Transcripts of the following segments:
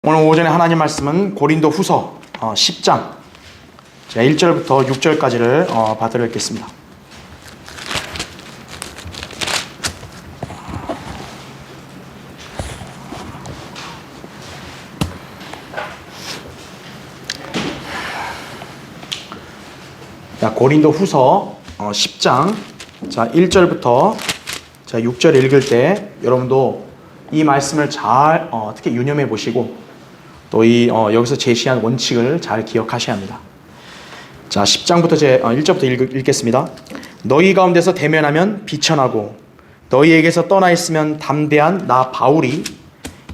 오늘 오전에 하나님 말씀은 고린도 후서 10장 1절부터 6절까지를 받들어 읽겠습니다. 고린도 후서 10장 1절부터 6절 읽을 때 여러분도 이 말씀을 잘 어떻게 유념해 보시고 또 여기서 제시한 원칙을 잘 기억하셔야 합니다. 10장부터 1절부터 읽겠습니다. 너희 가운데서 대면하면 비천하고 너희에게서 떠나 있으면 담대한 나 바울이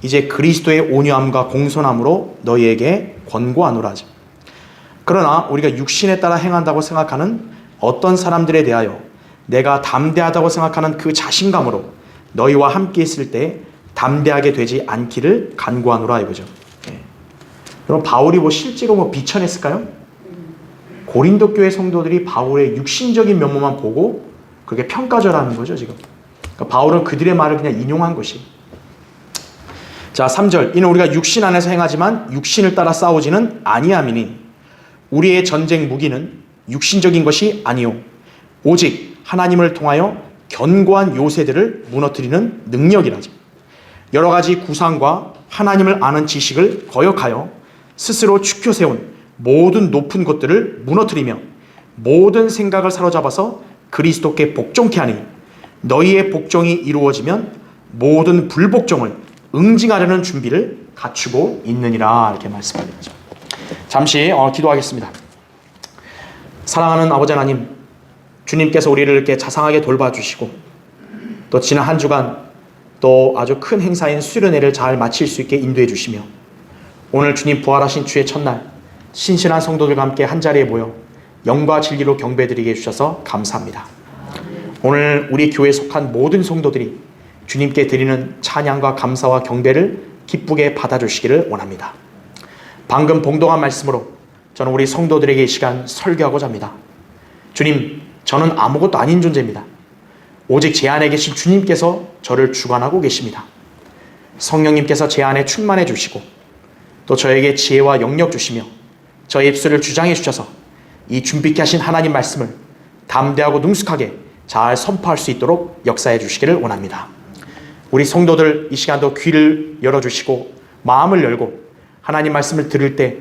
이제 그리스도의 온유함과 공손함으로 너희에게 권고하노라. 그러나 우리가 육신에 따라 행한다고 생각하는 어떤 사람들에 대하여 내가 담대하다고 생각하는 그 자신감으로 너희와 함께 있을 때 담대하게 되지 않기를 간구하노라 이거죠. 여러분 바울이 실제로 비천했을까요? 고린도 교회 성도들이 바울의 육신적인 면모만 보고 그렇게 평가절하는 거죠 지금. 그러니까 바울은 그들의 말을 그냥 인용한 것이. 3절 이는 우리가 육신 안에서 행하지만 육신을 따라 싸우지는 아니함이니 우리의 전쟁 무기는 육신적인 것이 아니요 오직 하나님을 통하여 견고한 요새들을 무너뜨리는 능력이라지. 여러 가지 구상과 하나님을 아는 지식을 거역하여 스스로 축혀 세운 모든 높은 것들을 무너뜨리며 모든 생각을 사로잡아서 그리스도께 복종케 하니 너희의 복종이 이루어지면 모든 불복종을 응징하려는 준비를 갖추고 있느니라 이렇게 말씀하는 거죠. 잠시 기도하겠습니다. 사랑하는 아버지 하나님, 주님께서 우리를 이렇게 자상하게 돌봐주시고 또 지난 한 주간 또 아주 큰 행사인 수련회를 잘 마칠 수 있게 인도해 주시며 오늘 주님 부활하신 주의 첫날 신실한 성도들과 함께 한자리에 모여 영과 진리로 경배드리게 해주셔서 감사합니다. 오늘 우리 교회에 속한 모든 성도들이 주님께 드리는 찬양과 감사와 경배를 기쁘게 받아주시기를 원합니다. 방금 봉독한 말씀으로 저는 우리 성도들에게 이 시간 설교하고자 합니다. 주님, 저는 아무것도 아닌 존재입니다. 오직 제 안에 계신 주님께서 저를 주관하고 계십니다. 성령님께서 제 안에 충만해 주시고 또 저에게 지혜와 영력 주시며 저의 입술을 주장해 주셔서 이 준비케 하신 하나님 말씀을 담대하고 능숙하게 잘 선포할 수 있도록 역사해 주시기를 원합니다. 우리 성도들 이 시간도 귀를 열어주시고 마음을 열고 하나님 말씀을 들을 때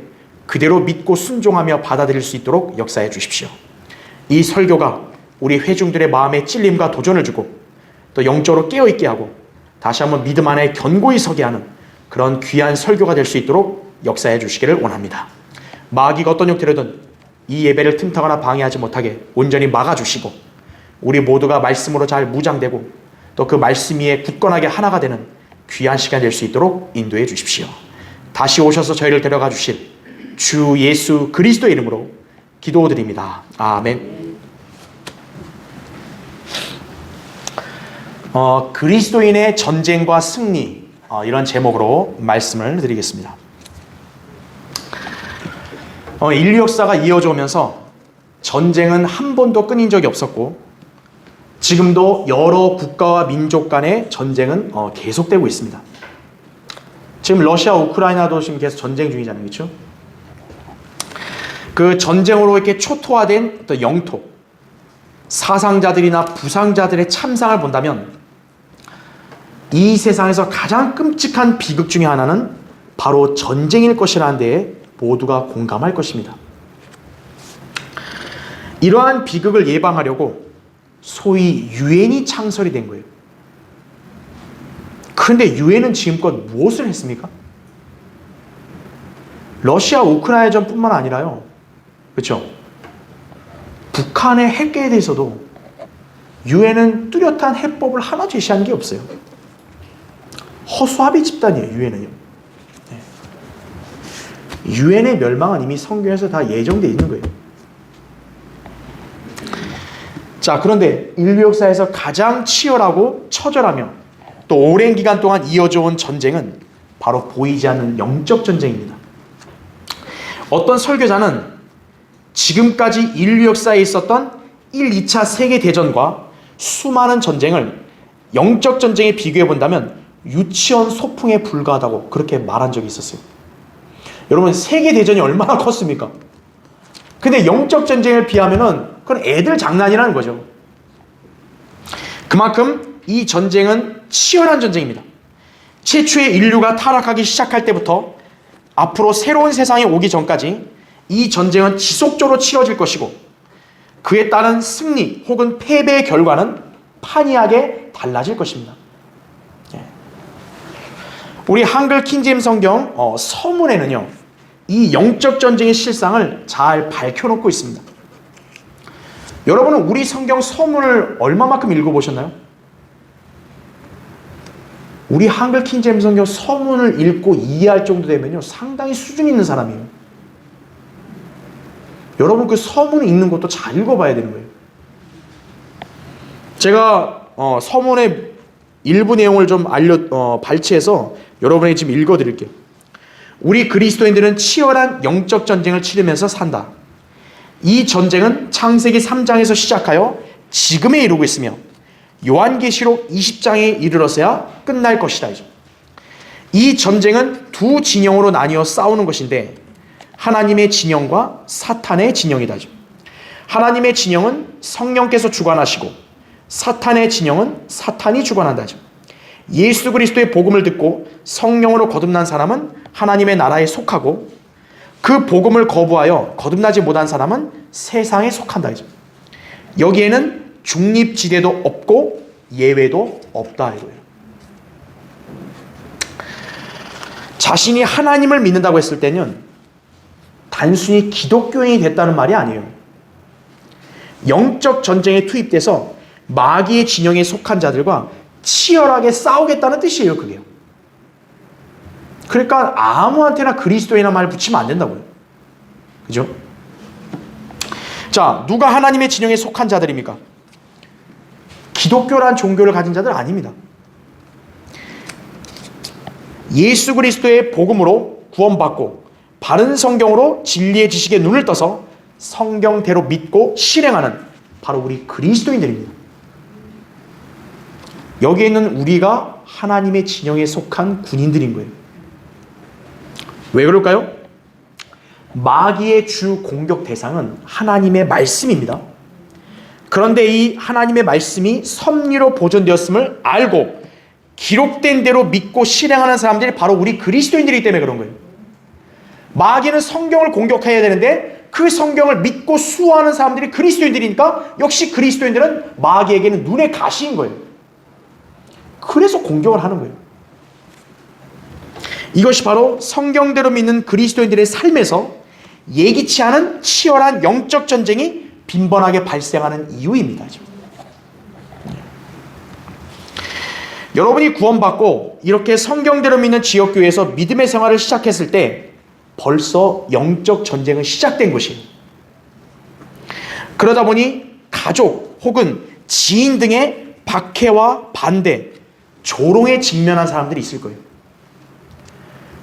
그대로 믿고 순종하며 받아들일 수 있도록 역사해 주십시오. 이 설교가 우리 회중들의 마음에 찔림과 도전을 주고 또 영적으로 깨어있게 하고 다시 한번 믿음 안에 견고히 서게 하는 그런 귀한 설교가 될 수 있도록 역사해 주시기를 원합니다. 마귀가 어떤 형태로든 이 예배를 틈타거나 방해하지 못하게 온전히 막아주시고 우리 모두가 말씀으로 잘 무장되고 또 그 말씀 위에 굳건하게 하나가 되는 귀한 시간 될 수 있도록 인도해 주십시오. 다시 오셔서 저희를 데려가 주실 주 예수 그리스도의 이름으로 기도드립니다. 아멘. 그리스도인의 전쟁과 승리 이런 제목으로 말씀을 드리겠습니다. 인류 역사가 이어져 오면서 전쟁은 한 번도 끊인 적이 없었고 지금도 여러 국가와 민족 간의 전쟁은 계속되고 있습니다. 지금 러시아, 우크라이나도 지금 계속 전쟁 중이잖아요. 그렇죠? 그 전쟁으로 이렇게 초토화된 어떤 영토, 사상자들이나 부상자들의 참상을 본다면 이 세상에서 가장 끔찍한 비극 중에 하나는 바로 전쟁일 것이라는 데에 모두가 공감할 것입니다. 이러한 비극을 예방하려고 소위 유엔이 창설이 된 거예요. 그런데 유엔은 지금껏 무엇을 했습니까? 러시아 우크라이나전뿐만 아니라요. 그렇죠? 북한의 핵계에 대해서도 유엔은 뚜렷한 해법을 하나 제시한 게 없어요. 허수아비 집단이에요. 유엔은요. 유엔의 멸망은 이미 성경에서 다 예정되어 있는 거예요. 그런데 인류 역사에서 가장 치열하고 처절하며 또 오랜 기간 동안 이어져 온 전쟁은 바로 보이지 않는 영적 전쟁입니다. 어떤 설교자는 지금까지 인류 역사에 있었던 1, 2차 세계대전과 수많은 전쟁을 영적 전쟁에 비교해 본다면 유치원 소풍에 불과하다고 그렇게 말한 적이 있었어요. 여러분, 세계대전이 얼마나 컸습니까? 근데 영적 전쟁을 비하면은 그건 애들 장난이라는 거죠. 그만큼 이 전쟁은 치열한 전쟁입니다. 최초의 인류가 타락하기 시작할 때부터 앞으로 새로운 세상이 오기 전까지 이 전쟁은 지속적으로 치러질 것이고, 그에 따른 승리 혹은 패배의 결과는 판이하게 달라질 것입니다. 우리 한글 킹제임스 성경 서문에는요, 이 영적 전쟁의 실상을 잘 밝혀놓고 있습니다. 여러분은 우리 성경 서문을 얼마만큼 읽어보셨나요? 우리 한글 킹제임스 성경 서문을 읽고 이해할 정도 되면요, 상당히 수준 있는 사람이에요. 여러분, 그 서문을 읽는 것도 잘 읽어봐야 되는 거예요. 제가 서문의 일부 내용을 좀 발췌해서 여러분에게 지금 읽어드릴게요. 우리 그리스도인들은 치열한 영적 전쟁을 치르면서 산다. 이 전쟁은 창세기 3장에서 시작하여 지금에 이르고 있으며 요한계시록 20장에 이르러서야 끝날 것이다. 이 전쟁은 두 진영으로 나뉘어 싸우는 것인데, 하나님의 진영과 사탄의 진영이다. 하나님의 진영은 성령께서 주관하시고 사탄의 진영은 사탄이 주관한다. 예수 그리스도의 복음을 듣고 성령으로 거듭난 사람은 하나님의 나라에 속하고, 그 복음을 거부하여 거듭나지 못한 사람은 세상에 속한다. 여기에는 중립지대도 없고 예외도 없다. 자신이 하나님을 믿는다고 했을 때는 단순히 기독교인이 됐다는 말이 아니에요. 영적 전쟁에 투입돼서 마귀의 진영에 속한 자들과 치열하게 싸우겠다는 뜻이에요, 그게요. 그러니까 아무한테나 그리스도인이라는 말 붙이면 안 된다고요. 그죠? 자, 누가 하나님의 진영에 속한 자들입니까? 기독교란 종교를 가진 자들 아닙니다. 예수 그리스도의 복음으로 구원받고 바른 성경으로 진리의 지식에 눈을 떠서 성경대로 믿고 실행하는 바로 우리 그리스도인들입니다. 여기에 있는 우리가 하나님의 진영에 속한 군인들인 거예요. 왜 그럴까요? 마귀의 주 공격 대상은 하나님의 말씀입니다. 그런데 이 하나님의 말씀이 섭리로 보존되었음을 알고 기록된 대로 믿고 실행하는 사람들이 바로 우리 그리스도인들이기 때문에 그런 거예요. 마귀는 성경을 공격해야 되는데 그 성경을 믿고 수호하는 사람들이 그리스도인들이니까 역시 그리스도인들은 마귀에게는 눈의 가시인 거예요. 그래서 공격을 하는 거예요. 이것이 바로 성경대로 믿는 그리스도인들의 삶에서 예기치 않은 치열한 영적 전쟁이 빈번하게 발생하는 이유입니다. 여러분이 구원받고 이렇게 성경대로 믿는 지역교회에서 믿음의 생활을 시작했을 때 벌써 영적 전쟁은 시작된 것이에요. 그러다 보니 가족 혹은 지인 등의 박해와 반대, 조롱에 직면한 사람들이 있을 거예요.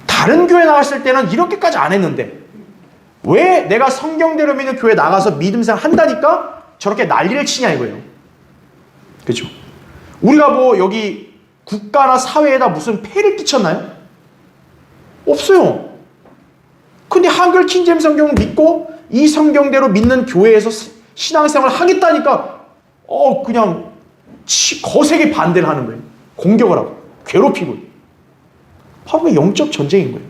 다른 교회 나갔을 때는 이렇게까지 안 했는데 왜 내가 성경대로 믿는 교회 나가서 믿음생활 한다니까 저렇게 난리를 치냐 이거예요. 그렇죠? 우리가 뭐 여기 국가나 사회에다 무슨 폐를 끼쳤나요? 없어요. 근데 한글 킹제임스 성경을 믿고 이 성경대로 믿는 교회에서 신앙생활을 하겠다니까 그냥 거세게 반대를 하는 거예요. 공격을 하고 괴롭히고. 바로 영적 전쟁인 거예요.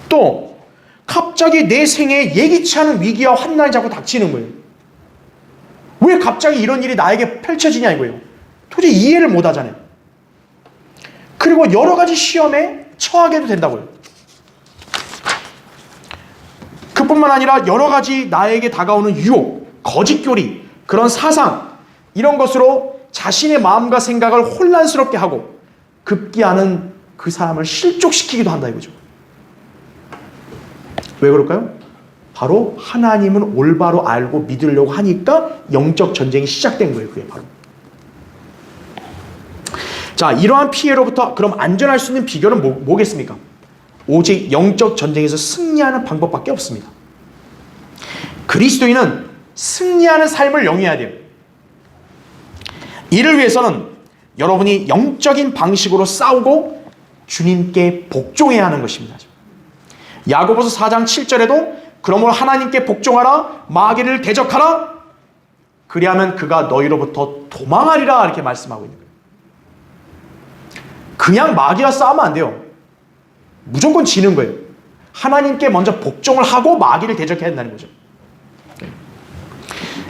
또 갑자기 내 생애에 예기치 않은 위기와 환난이 자꾸 닥치는 거예요. 왜 갑자기 이런 일이 나에게 펼쳐지냐 이거예요. 도저히 이해를 못 하잖아요. 그리고 여러 가지 시험에 처하게도 된다고요. 그뿐만 아니라 여러 가지 나에게 다가오는 유혹, 거짓교리, 그런 사상, 이런 것으로 자신의 마음과 생각을 혼란스럽게 하고 급기야는 그 사람을 실족시키기도 한다 이거죠. 왜 그럴까요? 바로 하나님은 올바로 알고 믿으려고 하니까 영적 전쟁이 시작된 거예요. 그게 바로. 자, 이러한 피해로부터 그럼 안전할 수 있는 비결은 뭐겠습니까? 오직 영적 전쟁에서 승리하는 방법밖에 없습니다. 그리스도인은 승리하는 삶을 영위해야 돼요. 이를 위해서는 여러분이 영적인 방식으로 싸우고 주님께 복종해야 하는 것입니다. 야고보서 4장 7절에도 그러므로 하나님께 복종하라, 마귀를 대적하라, 그리하면 그가 너희로부터 도망하리라, 이렇게 말씀하고 있는 거예요. 그냥 마귀와 싸우면 안 돼요. 무조건 지는 거예요. 하나님께 먼저 복종을 하고 마귀를 대적해야 된다는 거죠.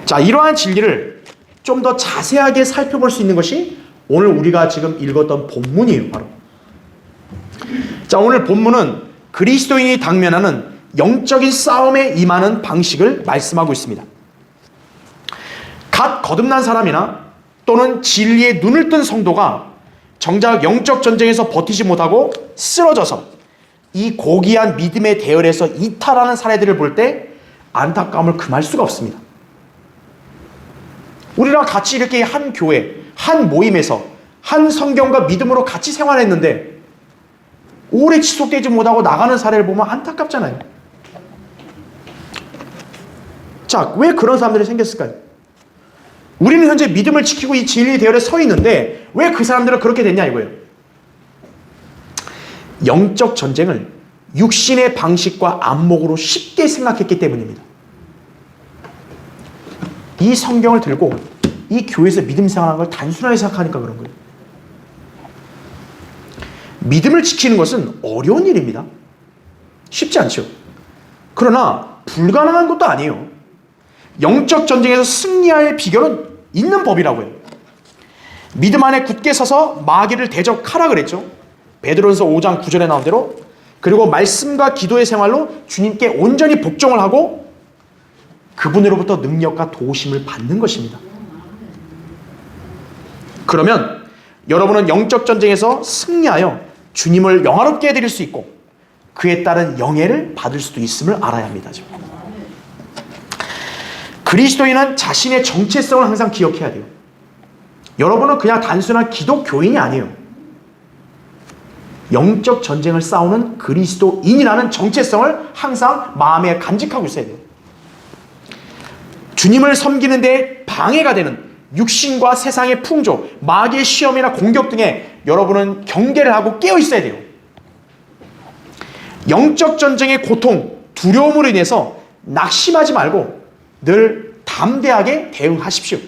자, 이러한 진리를 좀 더 자세하게 살펴볼 수 있는 것이 오늘 우리가 지금 읽었던 본문이에요. 바로. 자, 오늘 본문은 그리스도인이 당면하는 영적인 싸움에 임하는 방식을 말씀하고 있습니다. 갓 거듭난 사람이나 또는 진리에 눈을 뜬 성도가 정작 영적 전쟁에서 버티지 못하고 쓰러져서 이 고귀한 믿음의 대열에서 이탈하는 사례들을 볼 때 안타까움을 금할 수가 없습니다. 우리랑 같이 이렇게 한 교회, 한 모임에서 한 성경과 믿음으로 같이 생활했는데 오래 지속되지 못하고 나가는 사례를 보면 안타깝잖아요. 자, 왜 그런 사람들이 생겼을까요? 우리는 현재 믿음을 지키고 이 진리의 대열에 서 있는데 왜 그 사람들은 그렇게 됐냐 이거예요. 영적 전쟁을 육신의 방식과 안목으로 쉽게 생각했기 때문입니다. 이 성경을 들고 이 교회에서 믿음 생활하는 걸 단순하게 생각하니까 그런 거예요. 믿음을 지키는 것은 어려운 일입니다. 쉽지 않죠. 그러나 불가능한 것도 아니에요. 영적 전쟁에서 승리할 비결은 있는 법이라고요. 믿음 안에 굳게 서서 마귀를 대적하라 그랬죠. 베드로전서 5장 9절에 나온 대로. 그리고 말씀과 기도의 생활로 주님께 온전히 복종을 하고 그분으로부터 능력과 도우심을 받는 것입니다. 그러면 여러분은 영적 전쟁에서 승리하여 주님을 영화롭게 해드릴 수 있고 그에 따른 영예를 받을 수도 있음을 알아야 합니다. 그리스도인은 자신의 정체성을 항상 기억해야 돼요. 여러분은 그냥 단순한 기독교인이 아니에요. 영적 전쟁을 싸우는 그리스도인이라는 정체성을 항상 마음에 간직하고 있어야 돼요. 주님을 섬기는 데 방해가 되는 육신과 세상의 풍조, 마귀의 시험이나 공격 등에 여러분은 경계를 하고 깨어 있어야 돼요. 영적 전쟁의 고통, 두려움으로 인해서 낙심하지 말고 늘 담대하게 대응하십시오.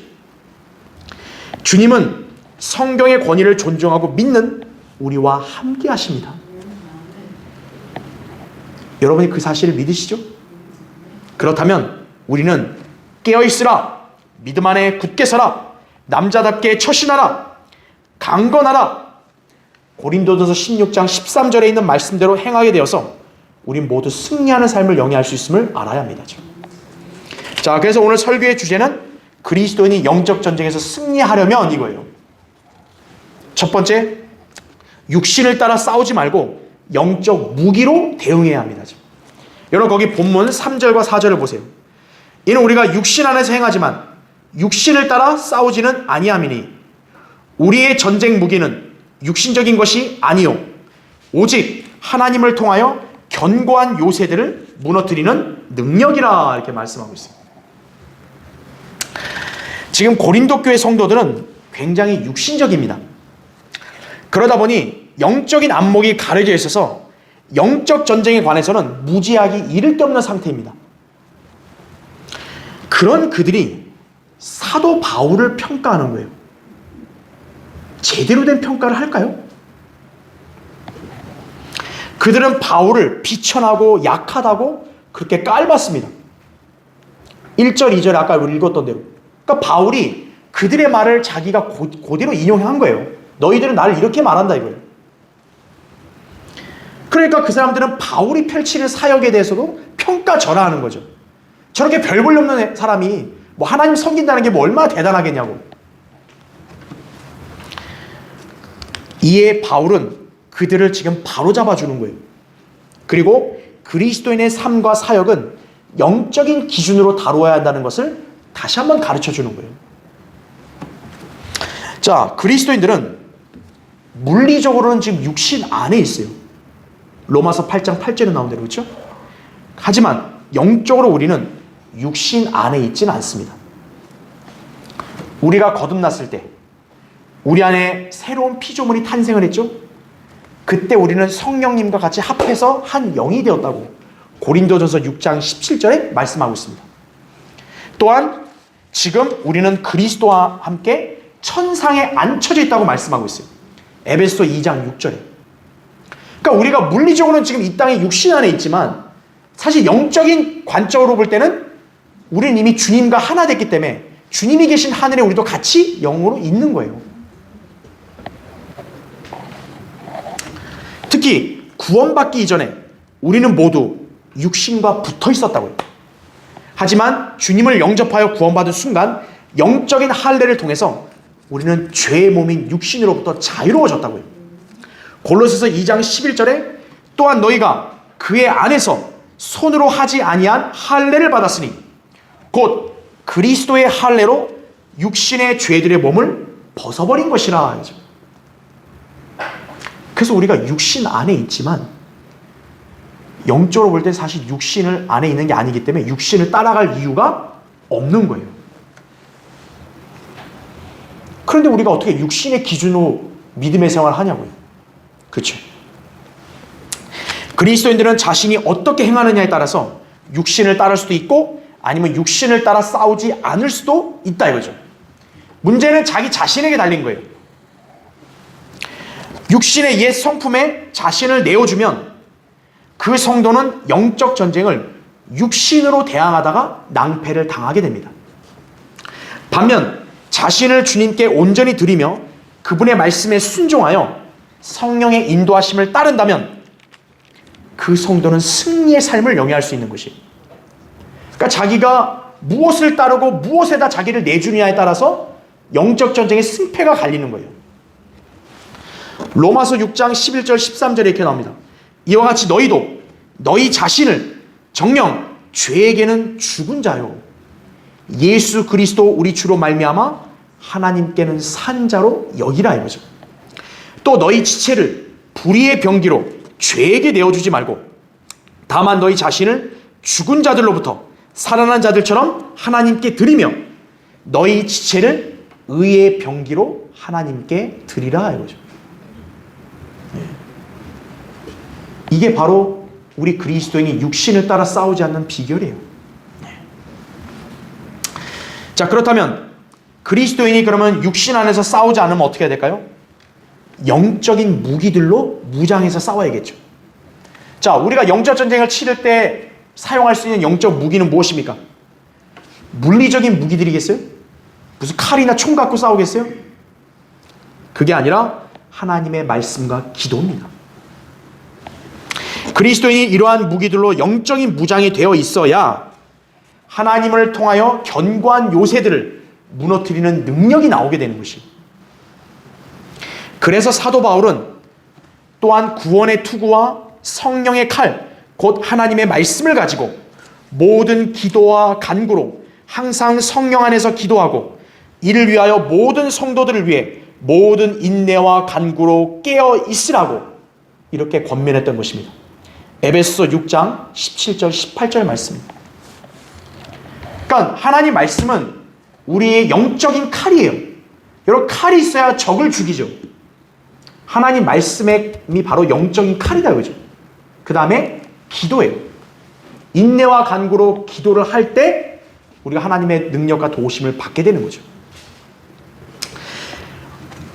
주님은 성경의 권위를 존중하고 믿는 우리와 함께 하십니다. 여러분이 그 사실을 믿으시죠? 그렇다면 우리는 깨어있으라, 믿음 안에 굳게 서라, 남자답게 처신하라, 강건하라, 고린도전서 16장 13절에 있는 말씀대로 행하게 되어서 우린 모두 승리하는 삶을 영위할 수 있음을 알아야 합니다. 자, 그래서 오늘 설교의 주제는 그리스도인이 영적 전쟁에서 승리하려면 이거예요. 첫 번째, 육신을 따라 싸우지 말고 영적 무기로 대응해야 합니다. 여러분 거기 본문 3절과 4절을 보세요. 이는 우리가 육신 안에서 행하지만 육신을 따라 싸우지는 아니함이니 우리의 전쟁 무기는 육신적인 것이 아니요 오직 하나님을 통하여 견고한 요새들을 무너뜨리는 능력이라, 이렇게 말씀하고 있습니다. 지금 고린도 교회 성도들은 굉장히 육신적입니다. 그러다 보니 영적인 안목이 가려져 있어서 영적 전쟁에 관해서는 무지하기 이를 데 없는 상태입니다. 그런 그들이 사도 바울을 평가하는 거예요. 제대로 된 평가를 할까요? 그들은 바울을 비천하고 약하다고 그렇게 깔봤습니다. 1절, 2절에 아까 우리 읽었던 대로. 그러니까 바울이 그들의 말을 자기가 그대로 인용한 거예요. 너희들은 나를 이렇게 말한다 이거예요. 그러니까 그 사람들은 바울이 펼치는 사역에 대해서도 평가절하하는 거죠. 저렇게 별 볼 없는 사람이 뭐 하나님 섬긴다는 게 뭐 얼마나 대단하겠냐고. 이에 바울은 그들을 지금 바로잡아 주는 거예요. 그리고 그리스도인의 삶과 사역은 영적인 기준으로 다루어야 한다는 것을 다시 한번 가르쳐 주는 거예요. 자, 그리스도인들은 물리적으로는 지금 육신 안에 있어요. 로마서 8장 8절에 나온 대로, 그렇죠? 하지만 영적으로 우리는 육신 안에 있지는 않습니다. 우리가 거듭났을 때 우리 안에 새로운 피조물이 탄생을 했죠? 그때 우리는 성령님과 같이 합해서 한 영이 되었다고 고린도전서 6장 17절에 말씀하고 있습니다. 또한 지금 우리는 그리스도와 함께 천상에 앉혀져 있다고 말씀하고 있어요. 에베소 2장 6절에. 그러니까 우리가 물리적으로는 지금 이 땅에 육신 안에 있지만 사실 영적인 관점으로 볼 때는 우리는 이미 주님과 하나 됐기 때문에 주님이 계신 하늘에 우리도 같이 영으로 있는 거예요. 특히 구원받기 이전에 우리는 모두 육신과 붙어 있었다고요. 하지만 주님을 영접하여 구원받은 순간 영적인 할례를 통해서 우리는 죄의 몸인 육신으로부터 자유로워졌다고요. 골로새서 2장 11절에 또한 너희가 그의 안에서 손으로 하지 아니한 할례를 받았으니 곧 그리스도의 할례로 육신의 죄들의 몸을 벗어버린 것이라. 그래서 우리가 육신 안에 있지만 영적으로 볼 때 사실 육신을 안에 있는 게 아니기 때문에 육신을 따라갈 이유가 없는 거예요. 그런데 우리가 어떻게 육신의 기준으로 믿음의 생활을 하냐고요. 그렇죠? 그리스도인들은 자신이 어떻게 행하느냐에 따라서 육신을 따를 수도 있고 아니면 육신을 따라 싸우지 않을 수도 있다 이거죠. 문제는 자기 자신에게 달린 거예요. 육신의 옛 성품에 자신을 내어주면 그 성도는 영적 전쟁을 육신으로 대항하다가 낭패를 당하게 됩니다. 반면 자신을 주님께 온전히 드리며 그분의 말씀에 순종하여 성령의 인도하심을 따른다면 그 성도는 승리의 삶을 영위할 수 있는 것이에요. 그러니까 자기가 무엇을 따르고 무엇에다 자기를 내주느냐에 따라서 영적 전쟁의 승패가 갈리는 거예요. 로마서 6장 11절 13절에 이렇게 나옵니다. 이와 같이 너희도 너희 자신을 정녕 죄에게는 죽은 자요 예수 그리스도 우리 주로 말미암아 하나님께는 산 자로 여기라 이거죠. 또 너희 지체를 불의의 병기로 죄에게 내어주지 말고 다만 너희 자신을 죽은 자들로부터 살아난 자들처럼 하나님께 드리며 너희 지체를 의의 병기로 하나님께 드리라 이거죠. 이게 바로 우리 그리스도인이 육신을 따라 싸우지 않는 비결이에요. 자, 그렇다면 그리스도인이 그러면 육신 안에서 싸우지 않으면 어떻게 해야 될까요? 영적인 무기들로 무장해서 싸워야겠죠. 자, 우리가 영적 전쟁을 치를 때 사용할 수 있는 영적 무기는 무엇입니까? 물리적인 무기들이겠어요? 무슨 칼이나 총 갖고 싸우겠어요? 그게 아니라 하나님의 말씀과 기도입니다. 그리스도인이 이러한 무기들로 영적인 무장이 되어 있어야 하나님을 통하여 견고한 요새들을 무너뜨리는 능력이 나오게 되는 것이에요. 그래서 사도 바울은 또한 구원의 투구와 성령의 칼, 곧 하나님의 말씀을 가지고 모든 기도와 간구로 항상 성령 안에서 기도하고 이를 위하여 모든 성도들을 위해 모든 인내와 간구로 깨어 있으라고 이렇게 권면했던 것입니다. 에베소서 6장 17절 18절 말씀입니다. 그러니까 하나님 말씀은 우리의 영적인 칼이에요. 여러분, 칼이 있어야 적을 죽이죠. 하나님 말씀이 바로 영적인 칼이다 그죠. 그 다음에 기도예요. 인내와 간구로 기도를 할 때 우리가 하나님의 능력과 도우심을 받게 되는 거죠.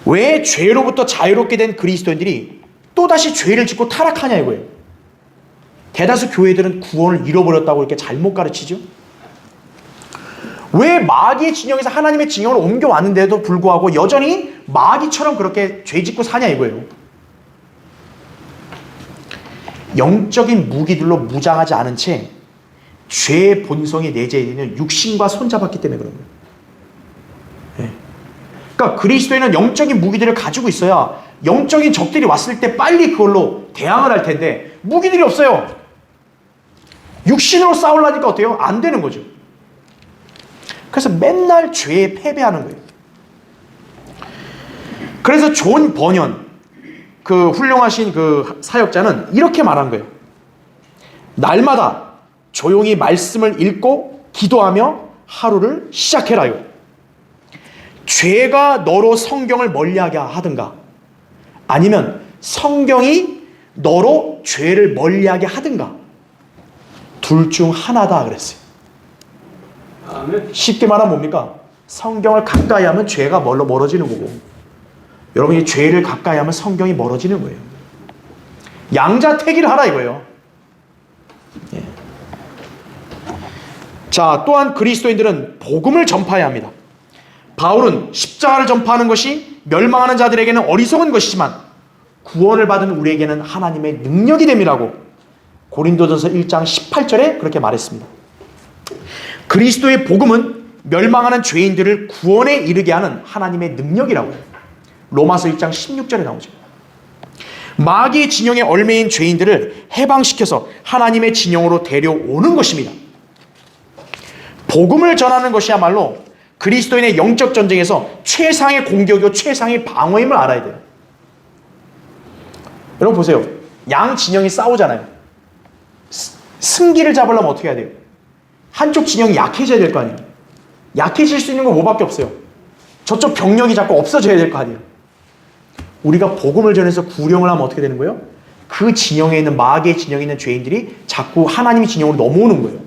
왜 죄로부터 자유롭게 된 그리스도인들이 또다시 죄를 짓고 타락하냐 이거예요. 대다수 교회들은 구원을 잃어버렸다고 이렇게 잘못 가르치죠. 왜 마귀의 진영에서 하나님의 진영으로 옮겨왔는데도 불구하고 여전히 마귀처럼 그렇게 죄 짓고 사냐 이거예요. 영적인 무기들로 무장하지 않은 채 죄의 본성이 내재해 있는 육신과 손잡았기 때문에 그런 거예요. 네. 그러니까 그리스도인은 영적인 무기들을 가지고 있어야 영적인 적들이 왔을 때 빨리 그걸로 대항을 할 텐데 무기들이 없어요. 육신으로 싸우려니까 어때요? 안 되는 거죠. 그래서 맨날 죄에 패배하는 거예요. 그래서 존 버년, 그 훌륭하신 그 사역자는 이렇게 말한 거예요. 날마다 조용히 말씀을 읽고 기도하며 하루를 시작해라요. 죄가 너로 성경을 멀리하게 하든가 아니면 성경이 너로 죄를 멀리하게 하든가. 둘 중 하나다 그랬어요. 쉽게 말하면 뭡니까? 성경을 가까이 하면 죄가 멀어지는 거고, 여러분이 죄를 가까이 하면 성경이 멀어지는 거예요. 양자택일 하라 이거예요. 예. 자, 또한 그리스도인들은 복음을 전파해야 합니다. 바울은 십자가를 전파하는 것이 멸망하는 자들에게는 어리석은 것이지만 구원을 받은 우리에게는 하나님의 능력이 됨이라고 고린도전서 1장 18절에 그렇게 말했습니다. 그리스도의 복음은 멸망하는 죄인들을 구원에 이르게 하는 하나님의 능력이라고 해요. 로마서 1장 16절에 나오죠. 마귀의 진영에 얽매인 죄인들을 해방시켜서 하나님의 진영으로 데려오는 것입니다. 복음을 전하는 것이야말로 그리스도인의 영적 전쟁에서 최상의 공격이고 최상의 방어임을 알아야 돼요. 여러분 보세요. 양 진영이 싸우잖아요. 승기를 잡으려면 어떻게 해야 돼요? 한쪽 진영이 약해져야 될 거 아니에요. 약해질 수 있는 건 뭐밖에 없어요. 저쪽 병력이 자꾸 없어져야 될 거 아니에요. 우리가 복음을 전해서 구령을 하면 어떻게 되는 거예요? 그 진영에 있는, 마귀의 진영에 있는 죄인들이 자꾸 하나님의 진영으로 넘어오는 거예요.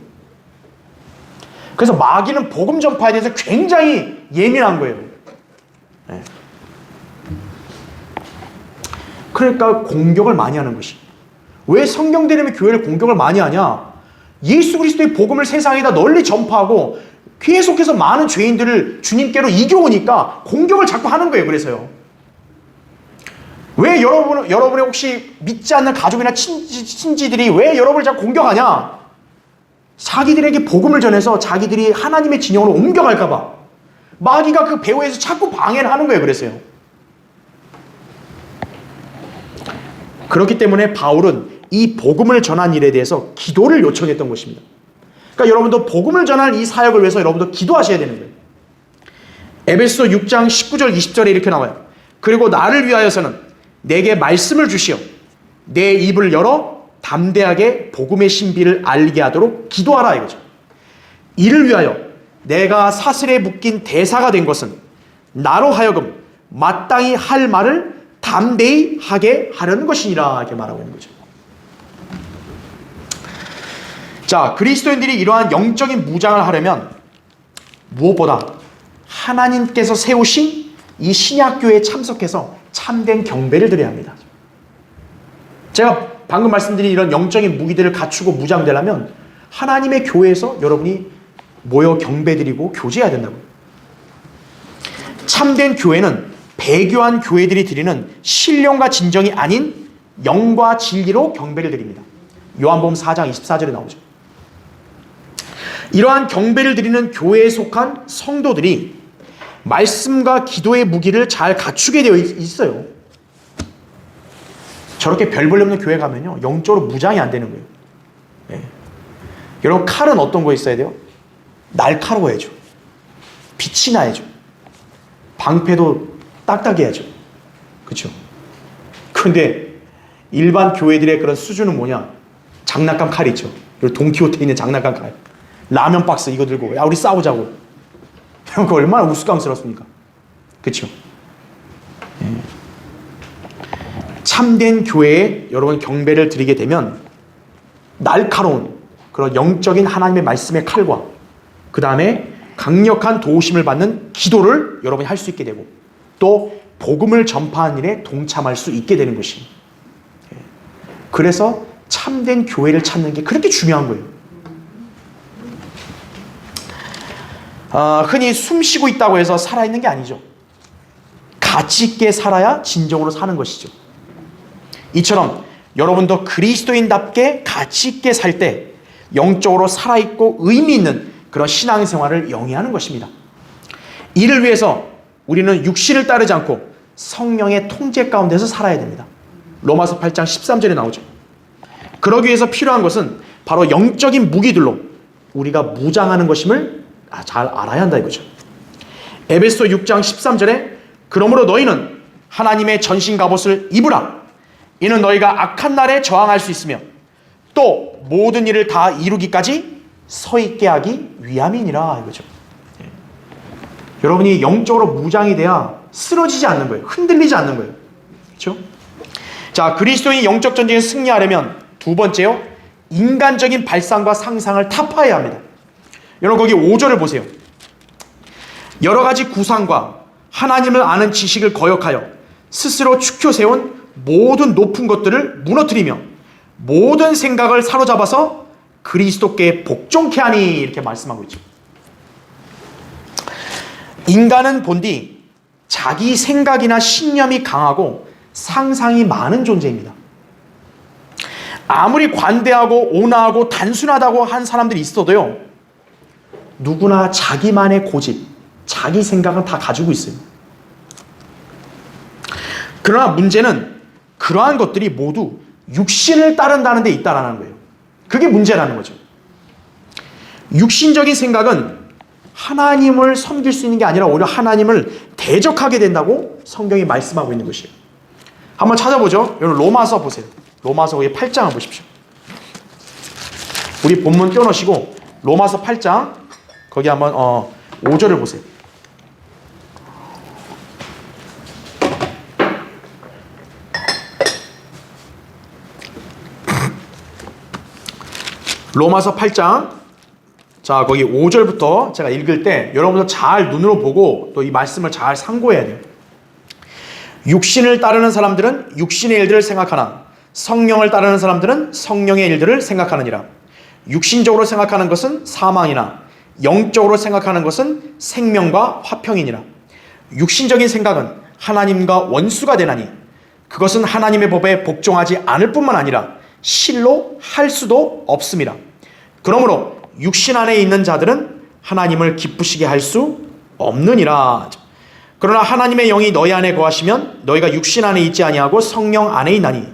그래서 마귀는 복음 전파에 대해서 굉장히 예민한 거예요. 네. 그러니까 공격을 많이 하는 것이. 왜 성경대림의 교회를 공격을 많이 하냐? 예수 그리스도의 복음을 세상에다 널리 전파하고 계속해서 많은 죄인들을 주님께로 이겨오니까 공격을 자꾸 하는 거예요. 그래서요. 왜 여러분의 혹시 믿지 않는 가족이나 친지들이 왜 여러분을 자꾸 공격하냐? 자기들에게 복음을 전해서 자기들이 하나님의 진영으로 옮겨갈까봐 마귀가 그 배후에서 자꾸 방해를 하는 거예요. 그래서요. 그렇기 때문에 바울은 이 복음을 전한 일에 대해서 기도를 요청했던 것입니다. 그러니까 여러분도 복음을 전할 이 사역을 위해서 여러분도 기도하셔야 되는 거예요. 에베소 6장 19절 20절에 이렇게 나와요. 그리고 나를 위하여서는 내게 말씀을 주시어 내 입을 열어 담대하게 복음의 신비를 알게 하도록 기도하라 이거죠. 이를 위하여 내가 사슬에 묶인 대사가 된 것은 나로 하여금 마땅히 할 말을 담대히 하게 하려는 것이니라 이렇게 말하고 있는 거죠. 자, 그리스도인들이 이러한 영적인 무장을 하려면 무엇보다 하나님께서 세우신 이 신약교회에 참석해서 참된 경배를 드려야 합니다. 제가 방금 말씀드린 이런 영적인 무기들을 갖추고 무장되려면 하나님의 교회에서 여러분이 모여 경배드리고 교제해야 된다고요. 참된 교회는 배교한 교회들이 드리는 신령과 진정이 아닌 영과 진리로 경배를 드립니다. 요한복음 4장 24절에 나오죠. 이러한 경배를 드리는 교회에 속한 성도들이 말씀과 기도의 무기를 잘 갖추게 되어 있어요. 저렇게 별 볼 없는 교회 가면요, 영적으로 무장이 안 되는 거예요. 네. 여러분, 칼은 어떤 거 있어야 돼요? 날카로워야죠. 빛이 나야죠. 방패도 딱딱해야죠. 그렇죠? 그런데 일반 교회들의 그런 수준은 뭐냐? 장난감 칼 있죠. 돈키호테에 있는 장난감 칼. 라면 박스 이거 들고 야 우리 싸우자고. 그거 얼마나 우스꽝스럽습니까? 그렇죠? 네. 참된 교회에 여러분 경배를 드리게 되면 날카로운 그런 영적인 하나님의 말씀의 칼과 그 다음에 강력한 도우심을 받는 기도를 여러분이 할 수 있게 되고 또 복음을 전파하는 일에 동참할 수 있게 되는 것이. 그래서 참된 교회를 찾는 게 그렇게 중요한 거예요. 흔히 숨 쉬고 있다고 해서 살아있는 게 아니죠. 가치 있게 살아야 진정으로 사는 것이죠. 이처럼 여러분도 그리스도인답게 가치 있게 살 때 영적으로 살아있고 의미 있는 그런 신앙생활을 영위하는 것입니다. 이를 위해서 우리는 육신을 따르지 않고 성령의 통제 가운데서 살아야 됩니다. 로마서 8장 13절에 나오죠. 그러기 위해서 필요한 것은 바로 영적인 무기들로 우리가 무장하는 것임을 잘 알아야 한다 이거죠. 에베소 6장 13절에 그러므로 너희는 하나님의 전신 갑옷을 입으라. 이는 너희가 악한 날에 저항할 수 있으며 또 모든 일을 다 이루기까지 서 있게 하기 위함이니라 이거죠. 여러분이 영적으로 무장이 돼야 쓰러지지 않는 거예요. 흔들리지 않는 거예요. 그렇죠? 자, 그리스도인 영적 전쟁에 승리하려면 두 번째요, 인간적인 발상과 상상을 타파해야 합니다. 여러분 거기 5절을 보세요. 여러 가지 구상과 하나님을 아는 지식을 거역하여 스스로 축혀 세운 모든 높은 것들을 무너뜨리며 모든 생각을 사로잡아서 그리스도께 복종케 하니, 이렇게 말씀하고 있죠. 인간은 본디 자기 생각이나 신념이 강하고 상상이 많은 존재입니다. 아무리 관대하고 온화하고 단순하다고 한 사람들이 있어도요, 누구나 자기만의 고집, 자기 생각은 다 가지고 있어요. 그러나 문제는 그러한 것들이 모두 육신을 따른다는 데 있다라는 거예요. 그게 문제라는 거죠. 육신적인 생각은 하나님을 섬길 수 있는 게 아니라 오히려 하나님을 대적하게 된다고 성경이 말씀하고 있는 것이에요. 한번 찾아보죠. 여러분 로마서 보세요. 로마서 8장을 보십시오. 우리 본문 띄워놓으시고 로마서 8장 거기 한번 5절을 보세요. 로마서 8장, 자 거기 5절부터 제가 읽을 때 여러분도 잘 눈으로 보고 또 이 말씀을 잘 상고해야 돼요. 육신을 따르는 사람들은 육신의 일들을 생각하나 성령을 따르는 사람들은 성령의 일들을 생각하느니라. 육신적으로 생각하는 것은 사망이나 영적으로 생각하는 것은 생명과 화평이니라. 육신적인 생각은 하나님과 원수가 되나니 그것은 하나님의 법에 복종하지 않을 뿐만 아니라 실로 할 수도 없음이라. 그러므로 육신 안에 있는 자들은 하나님을 기쁘시게 할 수 없느니라. 그러나 하나님의 영이 너희 안에 거하시면 너희가 육신 안에 있지 아니하고 성령 안에 있나니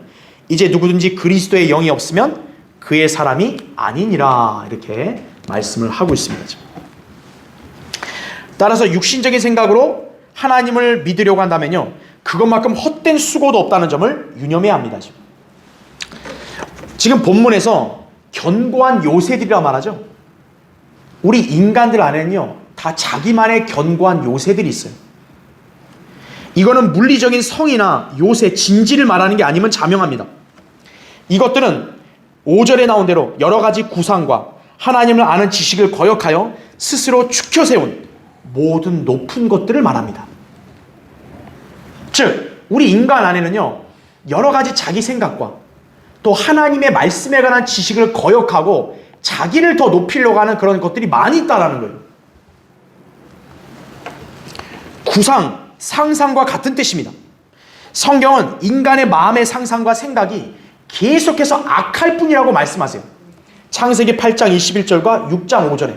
이제 누구든지 그리스도의 영이 없으면 그의 사람이 아니니라. 이렇게 말씀을 하고 있습니다. 따라서 육신적인 생각으로 하나님을 믿으려고 한다면요, 그것만큼 헛된 수고도 없다는 점을 유념해야 합니다. 지금 본문에서 견고한 요새들이라 말하죠. 우리 인간들 안에는요, 다 자기만의 견고한 요새들이 있어요. 이거는 물리적인 성이나 요새, 진지를 말하는 게 아니면 자명합니다. 이것들은 5절에 나온 대로 여러 가지 구상과 하나님을 아는 지식을 거역하여 스스로 축혀 세운 모든 높은 것들을 말합니다. 즉, 우리 인간 안에는요, 여러 가지 자기 생각과 또 하나님의 말씀에 관한 지식을 거역하고 자기를 더 높이려고 하는 그런 것들이 많이 있다라는 거예요. 구상, 상상과 같은 뜻입니다. 성경은 인간의 마음의 상상과 생각이 계속해서 악할 뿐이라고 말씀하세요. 창세기 8장 21절과 6장 5절에.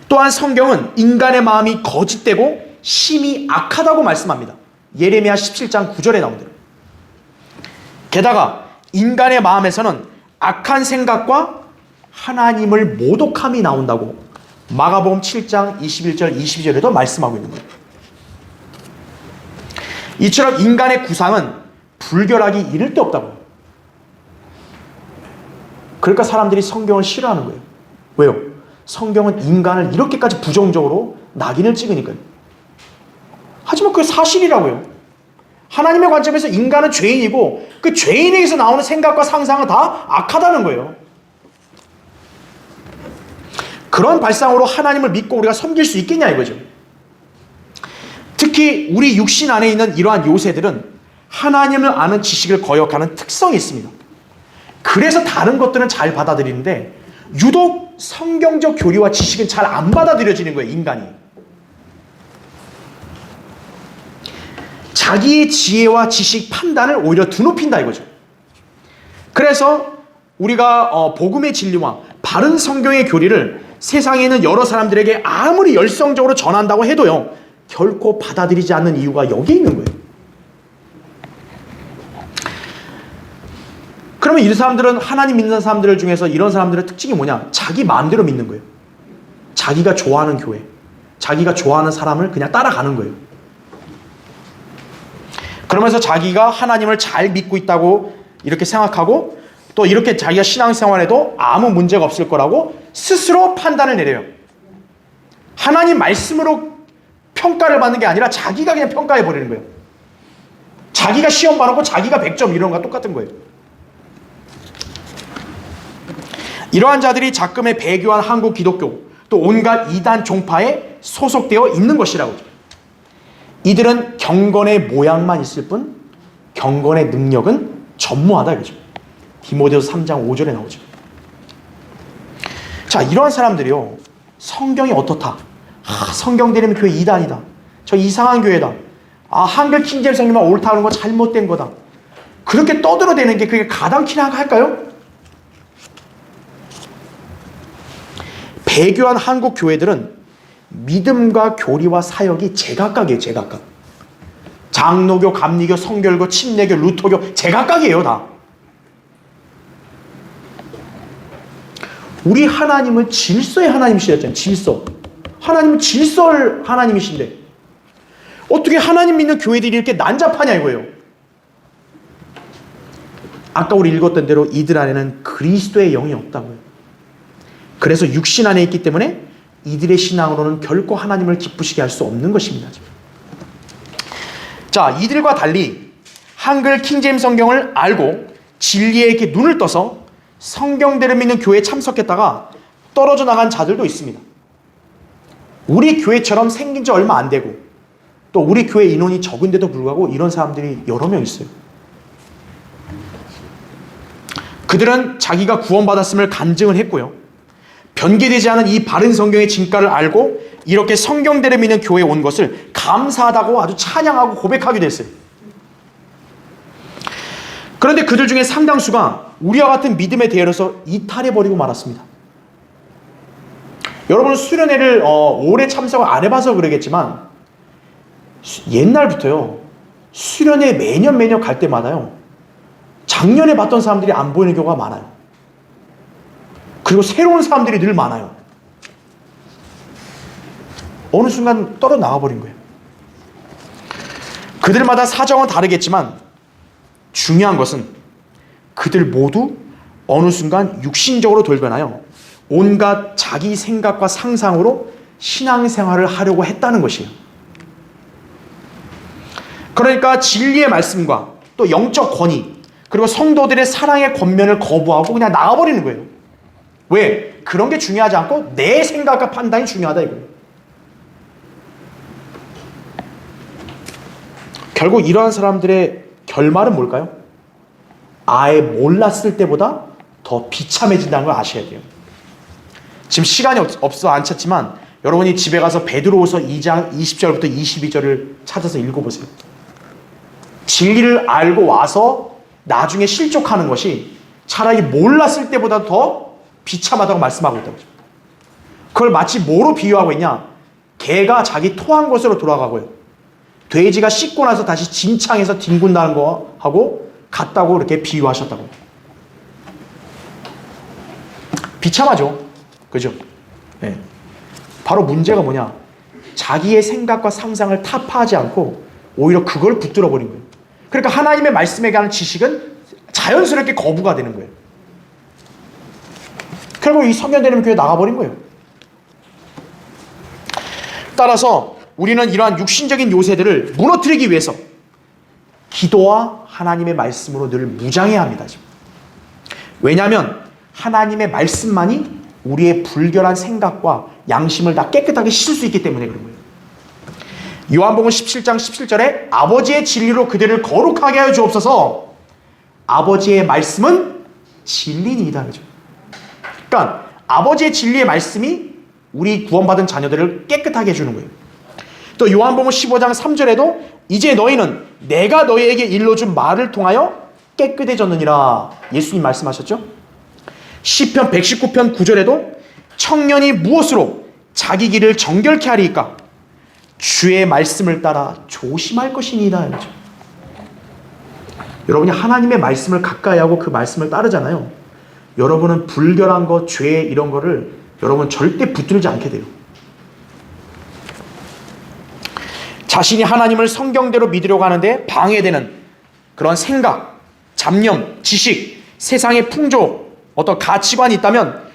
또한 성경은 인간의 마음이 거짓되고 심히 악하다고 말씀합니다. 예레미야 17장 9절에 나온 대로. 게다가 인간의 마음에서는 악한 생각과 하나님을 모독함이 나온다고 마가복음 7장 21절 22절에도 말씀하고 있는 거예요. 이처럼 인간의 구상은 불결하기 이를 데 없다고요. 그러니까 사람들이 성경을 싫어하는 거예요. 왜요? 성경은 인간을 이렇게까지 부정적으로 낙인을 찍으니까요. 하지만 그게 사실이라고요. 하나님의 관점에서 인간은 죄인이고 그 죄인에게서 나오는 생각과 상상은 다 악하다는 거예요. 그런 발상으로 하나님을 믿고 우리가 섬길 수 있겠냐 이거죠. 특히 우리 육신 안에 있는 이러한 요새들은 하나님을 아는 지식을 거역하는 특성이 있습니다. 그래서 다른 것들은 잘 받아들이는데 유독 성경적 교리와 지식은 잘 안 받아들여지는 거예요, 인간이. 자기의 지혜와 지식, 판단을 오히려 드높인다 이거죠. 그래서 우리가 복음의 진리와 바른 성경의 교리를 세상에 있는 여러 사람들에게 아무리 열성적으로 전한다고 해도요, 결코 받아들이지 않는 이유가 여기에 있는 거예요. 그러면 이 사람들은, 하나님 믿는 사람들 중에서 이런 사람들의 특징이 뭐냐? 자기 마음대로 믿는 거예요. 자기가 좋아하는 교회, 자기가 좋아하는 사람을 그냥 따라가는 거예요. 그러면서 자기가 하나님을 잘 믿고 있다고 이렇게 생각하고 또 이렇게 자기가 신앙생활에도 아무 문제가 없을 거라고 스스로 판단을 내려요. 하나님 말씀으로 평가를 받는 게 아니라 자기가 그냥 평가해 버리는 거예요. 자기가 시험 봐놓고 자기가 100점 이런 거랑 똑같은 거예요. 이러한 자들이 작금에 배교한 한국 기독교 또 온갖 이단 종파에 소속되어 있는 것이라고. 이들은 경건의 모양만 있을 뿐 경건의 능력은 전무하다 이거죠. 디모데후서 3장 5절에 나오죠. 자, 이러한 사람들이요, 성경이 어떻다, 성경 대리면 교회 이단이다, 저 이상한 교회다, 한글 킹제임 성경만 옳다 하는 거 잘못된 거다, 그렇게 떠들어대는 게 그게 가당키나 할까요? 배교한 한국 교회들은 믿음과 교리와 사역이 제각각이에요. 제각각. 장로교, 감리교, 성결교, 침례교, 루터교 제각각이에요. 다. 우리 하나님은 질서의 하나님이시랬잖아요. 질서. 하나님은 질서를 하나님이신데 어떻게 하나님 믿는 교회들이 이렇게 난잡하냐 이거예요. 아까 우리 읽었던 대로 이들 안에는 그리스도의 영이 없다고요. 그래서 육신 안에 있기 때문에 이들의 신앙으로는 결코 하나님을 기쁘시게 할 수 없는 것입니다. 자, 이들과 달리 한글 킹제임 성경을 알고 진리에 이렇게 눈을 떠서 성경대로 믿는 교회에 참석했다가 떨어져 나간 자들도 있습니다. 우리 교회처럼 생긴 지 얼마 안 되고 또 우리 교회 인원이 적은데도 불구하고 이런 사람들이 여러 명 있어요. 그들은 자기가 구원받았음을 간증을 했고요, 변개되지 않은 이 바른 성경의 진가를 알고 이렇게 성경대로 믿는 교회에 온 것을 감사하다고 아주 찬양하고 고백하기도 했어요. 그런데 그들 중에 상당수가 우리와 같은 믿음에 대해서 이탈해버리고 말았습니다. 여러분은 수련회를 오래 참석을 안 해봐서 그러겠지만 옛날부터요, 수련회 매년 갈 때마다요, 작년에 봤던 사람들이 안 보이는 경우가 많아요. 그리고 새로운 사람들이 늘 많아요. 어느 순간 떨어 나와버린 거예요. 그들마다 사정은 다르겠지만 중요한 것은 그들 모두 어느 순간 육신적으로 돌변하여 온갖 자기 생각과 상상으로 신앙생활을 하려고 했다는 것이에요. 그러니까 진리의 말씀과 또 영적 권위 그리고 성도들의 사랑의 권면을 거부하고 그냥 나가버리는 거예요. 왜? 그런 게 중요하지 않고 내 생각과 판단이 중요하다 이거예요. 결국 이러한 사람들의 결말은 뭘까요? 아예 몰랐을 때보다 더 비참해진다는 걸 아셔야 돼요. 지금 시간이 없어 안 찾지만 여러분이 집에 가서 베드로후서 2장 20절부터 22절을 찾아서 읽어보세요. 진리를 알고 와서 나중에 실족하는 것이 차라리 몰랐을 때보다 더 비참하다고 말씀하고 있다고. 그걸 마치 뭐로 비유하고 있냐? 개가 자기 토한 곳으로 돌아가고요, 돼지가 씻고 나서 다시 진창에서 뒹군다는 거하고 같다고 이렇게 비유하셨다고요. 비참하죠. 그죠? 네. 바로 문제가 뭐냐? 자기의 생각과 상상을 타파하지 않고 오히려 그걸 붙들어 버린 거예요. 그러니까 하나님의 말씀에 관한 지식은 자연스럽게 거부가 되는 거예요. 결국 이 성경대로 교회 나가버린 거예요. 따라서 우리는 이러한 육신적인 요새들을 무너뜨리기 위해서 기도와 하나님의 말씀으로 늘 무장해야 합니다. 왜냐하면 하나님의 말씀만이 우리의 불결한 생각과 양심을 다 깨끗하게 씻을 수 있기 때문에 그런 거예요. 요한복음 17장 17절에 아버지의 진리로 그들을 거룩하게 하여 주옵소서. 아버지의 말씀은 진리니이다. 그죠? 그러니까 아버지의 진리의 말씀이 우리 구원받은 자녀들을 깨끗하게 해주는 거예요. 또 요한복음 15장 3절에도 이제 너희는 내가 너희에게 일러준 말을 통하여 깨끗해졌느니라 예수님 말씀하셨죠. 시편 119편 9절에도 청년이 무엇으로 자기 길을 정결케 하리이까 주의 말씀을 따라 조심할 것이니이다. 이러죠. 여러분이 하나님의 말씀을 가까이 하고 그 말씀을 따르잖아요. 여러분은 불결한 것, 죄 이런 거를 여러분 절대 붙들지 않게 돼요. 자신이 하나님을 성경대로 믿으려고 하는데 방해되는 그런 생각, 잡념, 지식, 세상의 풍조, 어떤 가치관이 있다면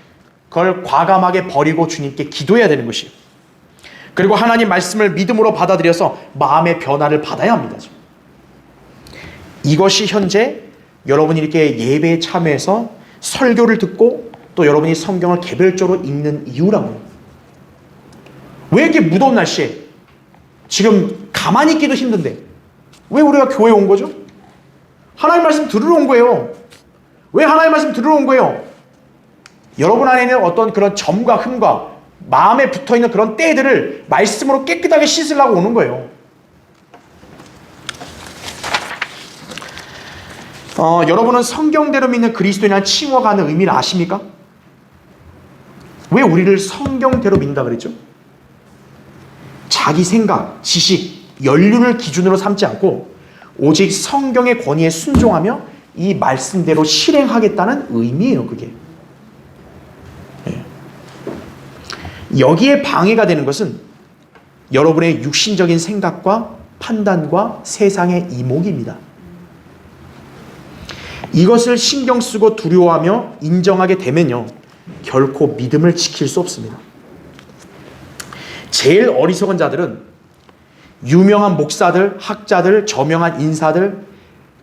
그걸 과감하게 버리고 주님께 기도해야 되는 것이에요. 그리고 하나님 말씀을 믿음으로 받아들여서 마음의 변화를 받아야 합니다. 이것이 현재 여러분이 이렇게 예배에 참여해서 설교를 듣고 또 여러분이 성경을 개별적으로 읽는 이유라고요. 왜 이렇게 무더운 날씨에 지금 가만히 있기도 힘든데 왜 우리가 교회에 온 거죠? 하나님 말씀 들으러 온 거예요. 왜 하나님 말씀 들으러 온 거예요? 여러분 안에 있는 어떤 그런 점과 흠과 마음에 붙어있는 그런 때들을 말씀으로 깨끗하게 씻으려고 오는 거예요. 여러분은 성경대로 믿는 그리스도인이라는 칭호가 하는 의미를 아십니까? 왜 우리를 성경대로 믿는다 그랬죠? 자기 생각, 지식, 연륜을 기준으로 삼지 않고 오직 성경의 권위에 순종하며 이 말씀대로 실행하겠다는 의미예요, 그게. 여기에 방해가 되는 것은 여러분의 육신적인 생각과 판단과 세상의 이목입니다. 이것을 신경 쓰고 두려워하며 인정하게 되면요, 결코 믿음을 지킬 수 없습니다. 제일 어리석은 자들은 유명한 목사들, 학자들, 저명한 인사들,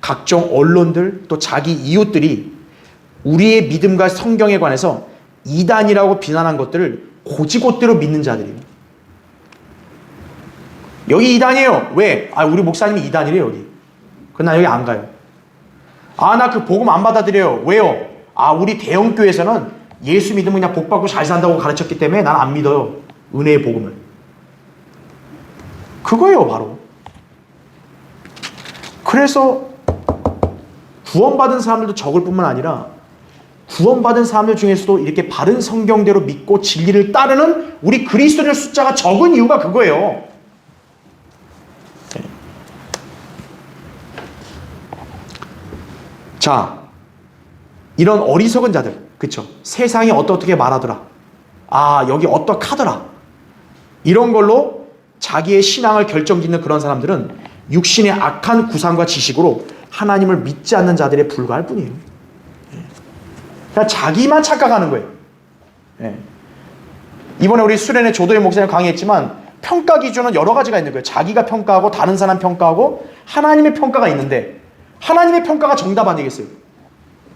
각종 언론들, 또 자기 이웃들이 우리의 믿음과 성경에 관해서 이단이라고 비난한 것들을 고지곳대로 믿는 자들이에요. 여기 이단이에요. 왜? 우리 목사님이 이단이래요, 여기. 그럼 나 여기 안 가요. 나 그 복음 안 받아들여요. 왜요? 우리 대형교회에서는 예수 믿으면 그냥 복 받고 잘 산다고 가르쳤기 때문에 난 안 믿어요. 은혜의 복음을. 그거예요, 바로. 그래서 구원받은 사람들도 적을 뿐만 아니라 구원받은 사람들 중에서도 이렇게 바른 성경대로 믿고 진리를 따르는 우리 그리스도인의 숫자가 적은 이유가 그거예요. 자, 이런 어리석은 자들, 그쵸? 세상이 어떻게 말하더라. 여기 어떡하더라. 이런 걸로 자기의 신앙을 결정짓는 그런 사람들은 육신의 악한 구상과 지식으로 하나님을 믿지 않는 자들에 불과할 뿐이에요. 그냥 자기만 착각하는 거예요. 이번에 우리 수련회 조도희 목사님 강의했지만 평가 기준은 여러 가지가 있는 거예요. 자기가 평가하고 다른 사람 평가하고 하나님의 평가가 있는데 하나님의 평가가 정답 아니겠어요?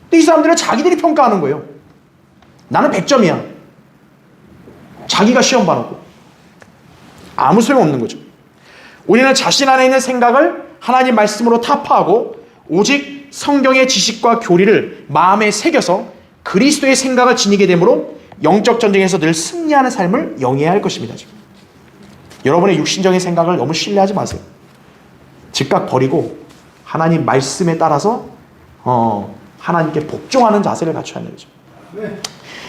근데 이 사람들은 자기들이 평가하는 거예요. 나는 100점이야. 자기가 시험 봐놓고. 아무 소용없는 거죠. 우리는 자신 안에 있는 생각을 하나님 말씀으로 타파하고 오직 성경의 지식과 교리를 마음에 새겨서 그리스도의 생각을 지니게 되므로 영적 전쟁에서 늘 승리하는 삶을 영위해야 할 것입니다. 지금. 여러분의 육신적인 생각을 너무 신뢰하지 마세요. 즉각 버리고 하나님 말씀에 따라서 하나님께 복종하는 자세를 갖춰야 되죠. 네.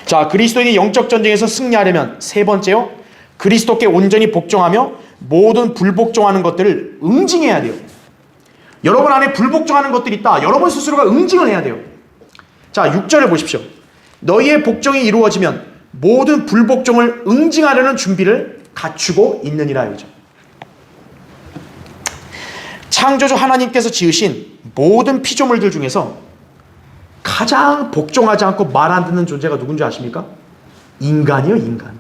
자, 그리스도인이 영적 전쟁에서 승리하려면 세 번째요, 그리스도께 온전히 복종하며 모든 불복종하는 것들을 응징해야 돼요. 여러분 안에 불복종하는 것들이 있다. 여러분 스스로가 응징을 해야 돼요. 자, 6절을 보십시오. 너희의 복종이 이루어지면 모든 불복종을 응징하려는 준비를 갖추고 있느니라. 이거죠. 창조주 하나님께서 지으신 모든 피조물들 중에서 가장 복종하지 않고 말 안 듣는 존재가 누군지 아십니까? 인간이요, 인간.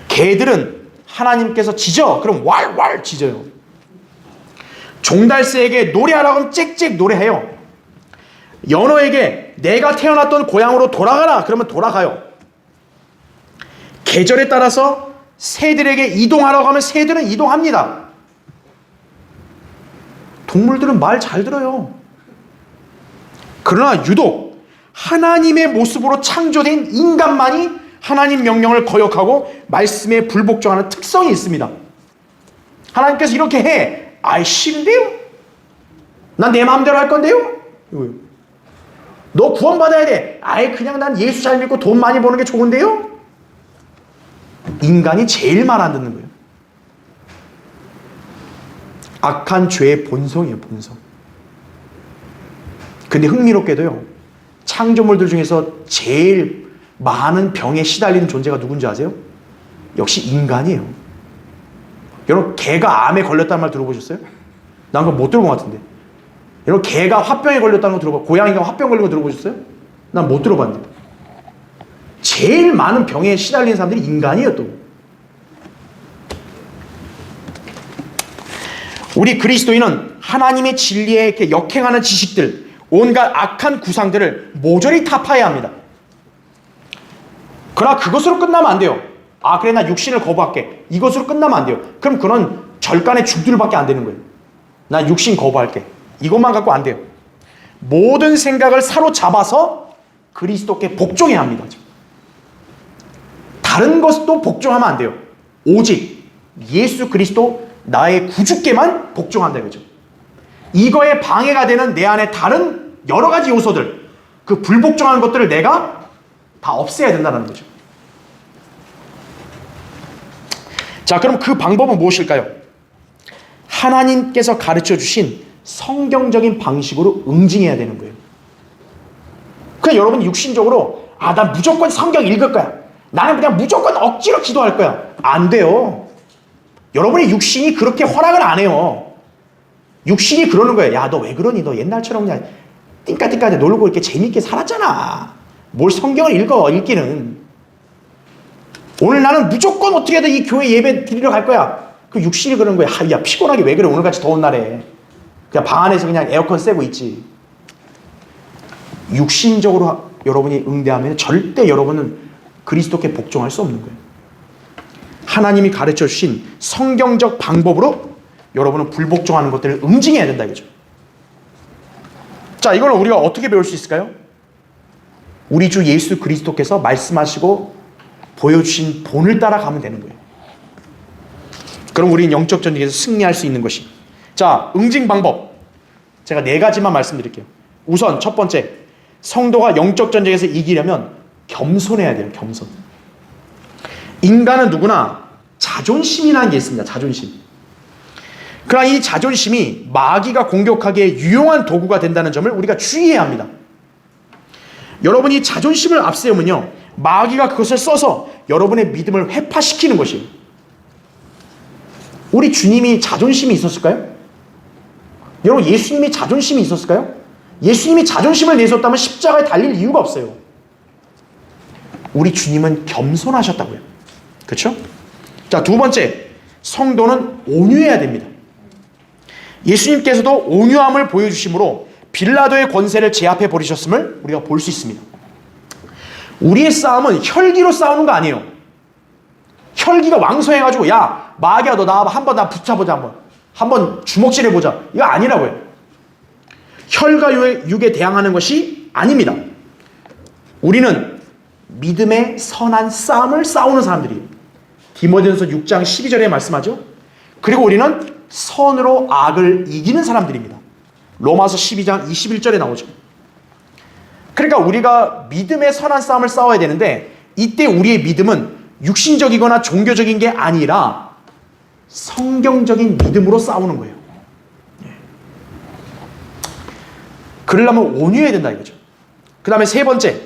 개들은 하나님께서 짖어. 그럼 왈왈 짖어요. 종달새에게 노래하라고 하면 짹짹 노래해요. 연어에게 내가 태어났던 고향으로 돌아가라 그러면 돌아가요. 계절에 따라서 새들에게 이동하라고 하면 새들은 이동합니다. 동물들은 말 잘 들어요. 그러나 유독 하나님의 모습으로 창조된 인간만이 하나님 명령을 거역하고 말씀에 불복종하는 특성이 있습니다. 하나님께서 이렇게 해. 싫은데요? 난 내 마음대로 할 건데요? 이거요. 너 구원받아야 돼. 그냥 난 예수 잘 믿고 돈 많이 버는 게 좋은데요? 인간이 제일 말 안 듣는 거예요. 악한 죄의 본성이에요, 본성. 근데 흥미롭게도요, 창조물들 중에서 제일 많은 병에 시달리는 존재가 누군지 아세요? 역시 인간이에요. 여러분, 개가 암에 걸렸다는 말 들어보셨어요? 난 그거 못 들어본 것 같은데. 여러분, 개가 화병에 걸렸다는 거 들어봐. 고양이가 화병 걸린 거 들어보셨어요? 난 못 들어봤는데. 제일 많은 병에 시달리는 사람들이 인간이에요, 또. 우리 그리스도인은 하나님의 진리에 이렇게 역행하는 지식들, 온갖 악한 구상들을 모조리 타파해야 합니다. 그러나 그것으로 끝나면 안 돼요. 아, 그래, 나 육신을 거부할게. 이것으로 끝나면 안 돼요. 그럼 그런 절간의 죽들밖에 안 되는 거예요. 나 육신 거부할게. 이것만 갖고 안 돼요. 모든 생각을 사로잡아서 그리스도께 복종해야 합니다. 다른 것도 복종하면 안 돼요. 오직 예수 그리스도 나의 구주께만 복종한다 이거죠. 이거에 방해가 되는 내 안에 다른 여러 가지 요소들, 그 불복종하는 것들을 내가 다 없애야 된다는 거죠. 자, 그럼 그 방법은 무엇일까요? 하나님께서 가르쳐 주신 성경적인 방식으로 응징해야 되는 거예요. 그냥 여러분 육신적으로 난 무조건 성경 읽을 거야. 나는 그냥 무조건 억지로 기도할 거야. 안 돼요. 여러분의 육신이 그렇게 허락을 안 해요. 육신이 그러는 거예요. 야, 너 왜 그러니? 너 옛날처럼 그냥 띵까띵까 놀고 이렇게 재밌게 살았잖아. 뭘 성경을 읽기는. 오늘 나는 무조건 어떻게든 이 교회 예배 드리러 갈 거야. 그 육신이 그러는 거야. 야, 피곤하게 왜 그래? 오늘같이 더운 날에. 그냥 방 안에서 그냥 에어컨 쐬고 있지. 육신적으로 여러분이 응대하면 절대 여러분은 그리스도께 복종할 수 없는 거예요. 하나님이 가르쳐 주신 성경적 방법으로 여러분은 불복종하는 것들을 응징해야 된다 이거죠. 자, 이걸 우리가 어떻게 배울 수 있을까요? 우리 주 예수 그리스도께서 말씀하시고 보여주신 본을 따라가면 되는 거예요. 그럼 우리는 영적 전쟁에서 승리할 수 있는 것이. 자, 응징 방법. 제가 4가지만 말씀드릴게요. 우선 첫 번째, 성도가 영적 전쟁에서 이기려면 겸손해야 돼요. 겸손. 인간은 누구나 자존심이라는 게 있습니다. 자존심. 그러나 이 자존심이 마귀가 공격하기에 유용한 도구가 된다는 점을 우리가 주의해야 합니다. 여러분이 자존심을 앞세우면요, 마귀가 그것을 써서 여러분의 믿음을 회파시키는 것이에요. 우리 주님이 자존심이 있었을까요? 여러분, 예수님이 자존심이 있었을까요? 예수님이 자존심을 내셨다면 십자가에 달릴 이유가 없어요. 우리 주님은 겸손하셨다고요. 그렇죠? 자, 두 번째, 성도는 온유해야 됩니다. 예수님께서도 온유함을 보여주심으로 빌라도의 권세를 제압해 버리셨음을 우리가 볼 수 있습니다. 우리의 싸움은 혈기로 싸우는 거 아니에요. 혈기가 왕성해가지고 야, 마귀야, 너 나와봐. 한번 나 붙여보자. 한번 주먹질해보자. 이거 아니라고요. 혈과 육에 대항하는 것이 아닙니다. 우리는 믿음의 선한 싸움을 싸우는 사람들이에요. 디모데전서 6장 12절에 말씀하죠. 그리고 우리는 선으로 악을 이기는 사람들입니다. 로마서 12장 21절에 나오죠. 그러니까 우리가 믿음의 선한 싸움을 싸워야 되는데, 이때 우리의 믿음은 육신적이거나 종교적인 게 아니라 성경적인 믿음으로 싸우는 거예요. 그러려면 온유해야 된다 이거죠. 그 다음에 세 번째,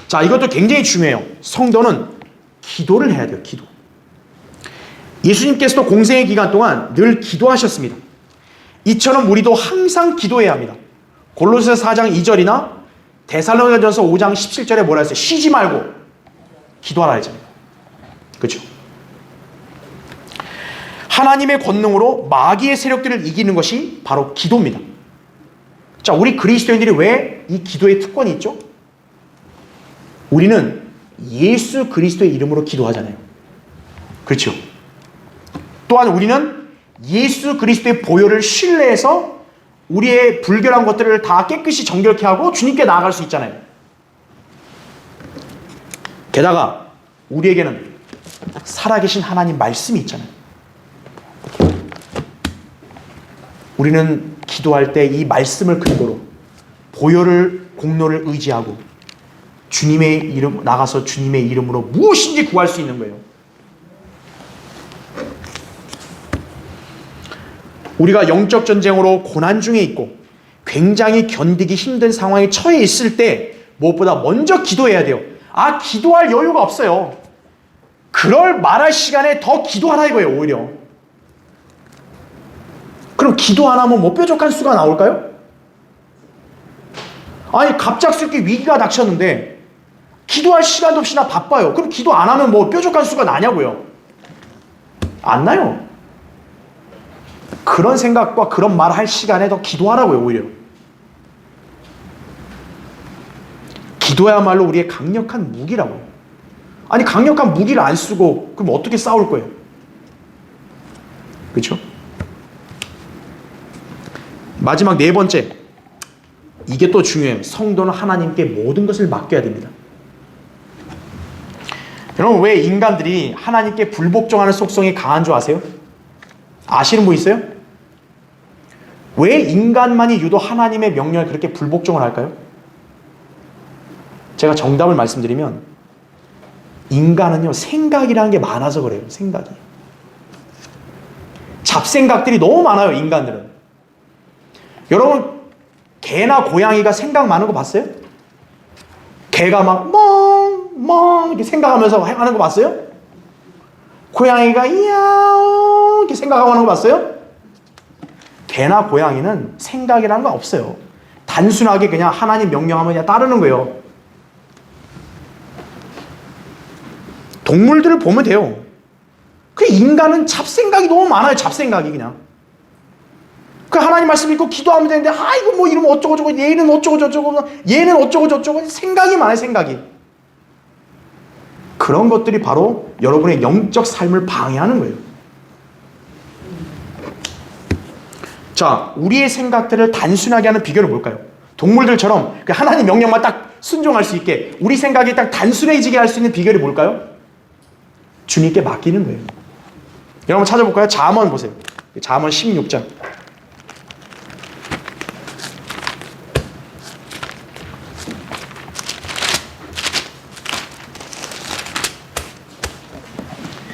자, 이것도 굉장히 중요해요. 성도는 기도를 해야 돼요. 기도. 예수님께서도 공생의 기간 동안 늘 기도하셨습니다. 이처럼 우리도 항상 기도해야 합니다. 골로새서 4장 2절이나 데살로니가전서 5장 17절에 뭐라 했어요? 쉬지 말고 기도하라 했잖아요. 그렇죠? 하나님의 권능으로 마귀의 세력들을 이기는 것이 바로 기도입니다. 자, 우리 그리스도인들이 왜 이 기도의 특권이 있죠? 우리는 예수 그리스도의 이름으로 기도하잖아요. 그렇죠? 또한 우리는 예수 그리스도의 보혈을 신뢰해서 우리의 불결한 것들을 다 깨끗이 정결케 하고 주님께 나아갈 수 있잖아요. 게다가 우리에게는 살아계신 하나님 말씀이 있잖아요. 우리는 기도할 때 이 말씀을 근거로 보혈을 공로를 의지하고 주님의 이름 나가서 주님의 이름으로 무엇인지 구할 수 있는 거예요. 우리가 영적 전쟁으로 고난 중에 있고 굉장히 견디기 힘든 상황에 처해 있을 때 무엇보다 먼저 기도해야 돼요. 기도할 여유가 없어요. 그럴 말할 시간에 더 기도하라 이거예요. 오히려. 그럼 기도 안 하면 뭐 뾰족한 수가 나올까요? 아니, 갑작스럽게 위기가 닥쳤는데 기도할 시간도 없이 나 바빠요. 그럼 기도 안 하면 뭐 뾰족한 수가 나냐고요. 안 나요. 그런 생각과 그런 말 할 시간에 더 기도하라고요, 오히려. 기도야말로 우리의 강력한 무기라고요. 아니, 강력한 무기를 안 쓰고 그럼 어떻게 싸울 거예요? 그렇죠? 마지막 네 번째, 이게 또 중요해요. 성도는 하나님께 모든 것을 맡겨야 됩니다. 여러분, 왜 인간들이 하나님께 불복종하는 속성이 강한 줄 아세요? 아시는 분 있어요? 왜 인간만이 유독 하나님의 명령에 그렇게 불복종을 할까요? 제가 정답을 말씀드리면, 인간은요, 생각이라는 게 많아서 그래요. 생각이. 잡생각들이 너무 많아요, 인간들은. 여러분, 개나 고양이가 생각 많은 거 봤어요? 개가 막 멍 이렇게 생각하면서 하는 거 봤어요? 고양이가 이야옹 이렇게 생각하고 하는 거 봤어요? 개나 고양이는 생각이라는 건 없어요. 단순하게 그냥 하나님 명령하면 그냥 따르는 거예요. 동물들을 보면 돼요. 그 인간은 잡생각이 너무 많아요. 잡생각이 그냥. 그 하나님 말씀 읽고 기도하면 되는데, 이거 뭐 이러면 어쩌고저쩌고, 얘는 어쩌고저쩌고, 얘는 어쩌고저쩌고, 생각이 많아요, 생각이. 그런 것들이 바로 여러분의 영적 삶을 방해하는 거예요. 자, 우리의 생각들을 단순하게 하는 비결은 뭘까요? 동물들처럼 하나님 명령만 딱 순종할 수 있게 우리 생각이 딱 단순해지게 할 수 있는 비결이 뭘까요? 주님께 맡기는 거예요. 여러분 찾아볼까요? 잠언 보세요. 잠언 16장.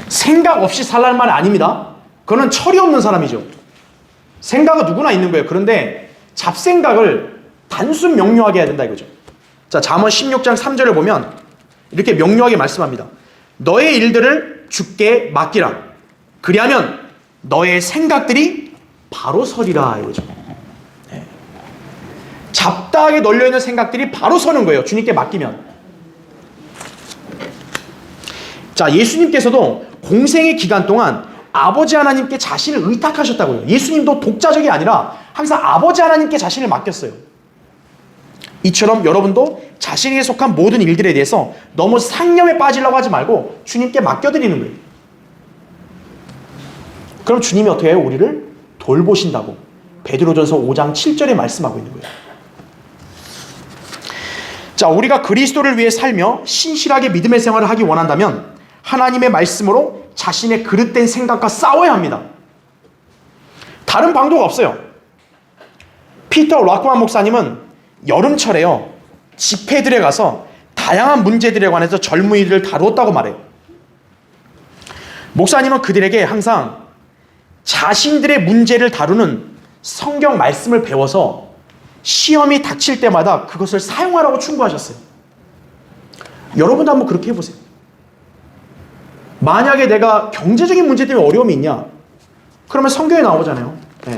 생각 없이 살라는 말이 아닙니다. 그거는 철이 없는 사람이죠. 생각은 누구나 있는 거예요. 그런데 잡생각을 단순 명료하게 해야 된다 이거죠. 자, 잠언 16장 3절을 보면 이렇게 명료하게 말씀합니다. 너의 일들을 주께 맡기라. 그리하면 너의 생각들이 바로 서리라 이거죠. 네. 잡다하게 널려있는 생각들이 바로 서는 거예요. 주님께 맡기면. 자, 예수님께서도 공생의 기간 동안 아버지 하나님께 자신을 의탁하셨다고요. 예수님도 독자적이 아니라 항상 아버지 하나님께 자신을 맡겼어요. 이처럼 여러분도 자신에게 속한 모든 일들에 대해서 너무 상념에 빠지려고 하지 말고 주님께 맡겨드리는 거예요. 그럼 주님이 어떻게 해요? 우리를 돌보신다고 베드로전서 5장 7절에 말씀하고 있는 거예요. 자, 우리가 그리스도를 위해 살며 신실하게 믿음의 생활을 하기 원한다면 하나님의 말씀으로 자신의 그릇된 생각과 싸워야 합니다. 다른 방도가 없어요. 피터 락만 목사님은 여름철에요, 집회들에 가서 다양한 문제들에 관해서 젊은이들을 다루었다고 말해요. 목사님은 그들에게 항상 자신들의 문제를 다루는 성경 말씀을 배워서 시험이 닥칠 때마다 그것을 사용하라고 충고하셨어요. 여러분도 한번 그렇게 해보세요. 만약에 내가 경제적인 문제 때문에 어려움이 있냐? 그러면 성경에 나오잖아요. 네.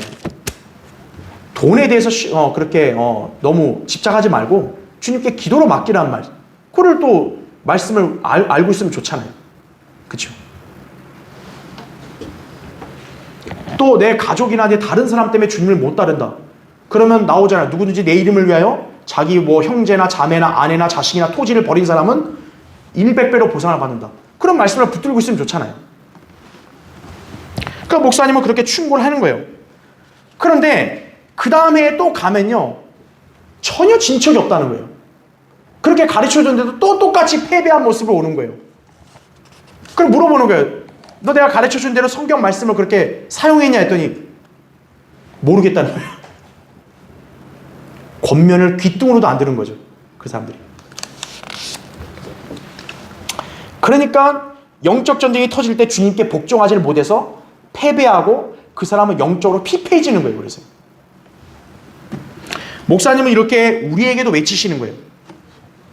돈에 대해서 그렇게 너무 집착하지 말고 주님께 기도로 맡기라는 말. 그걸 또 말씀을 알고 있으면 좋잖아요. 그렇죠? 또 내 가족이나 내 다른 사람 때문에 주님을 못 따른다. 그러면 나오잖아요. 누구든지 내 이름을 위하여 자기 뭐 형제나 자매나 아내나 자식이나 토지를 버린 사람은 100배로 보상을 받는다. 그런 말씀을 붙들고 있으면 좋잖아요. 그러니까 목사님은 그렇게 충고를 하는 거예요. 그런데 그 다음에 또 가면요, 전혀 진척이 없다는 거예요. 그렇게 가르쳐줬는데도 또 똑같이 패배한 모습을 오는 거예요. 그럼 물어보는 거예요. 너 내가 가르쳐준 대로 성경 말씀을 그렇게 사용했냐 했더니 모르겠다는 거예요. 권면을 귓등으로도 안 들은 거죠, 그 사람들이. 그러니까 영적 전쟁이 터질 때 주님께 복종하지를 못해서 패배하고 그 사람은 영적으로 피폐해지는 거예요. 그래서 목사님은 이렇게 우리에게도 외치시는 거예요.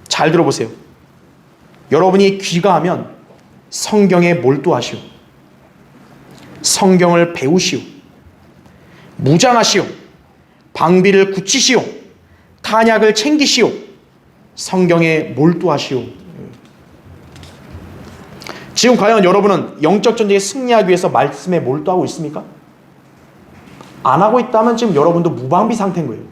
잘 들어보세요. 여러분이 귀가하면 성경에 몰두하시오. 성경을 배우시오. 무장하시오. 방비를 굳히시오. 탄약을 챙기시오. 성경에 몰두하시오. 지금 과연 여러분은 영적 전쟁에 승리하기 위해서 말씀에 몰두하고 있습니까? 안 하고 있다면 지금 여러분도 무방비 상태인 거예요.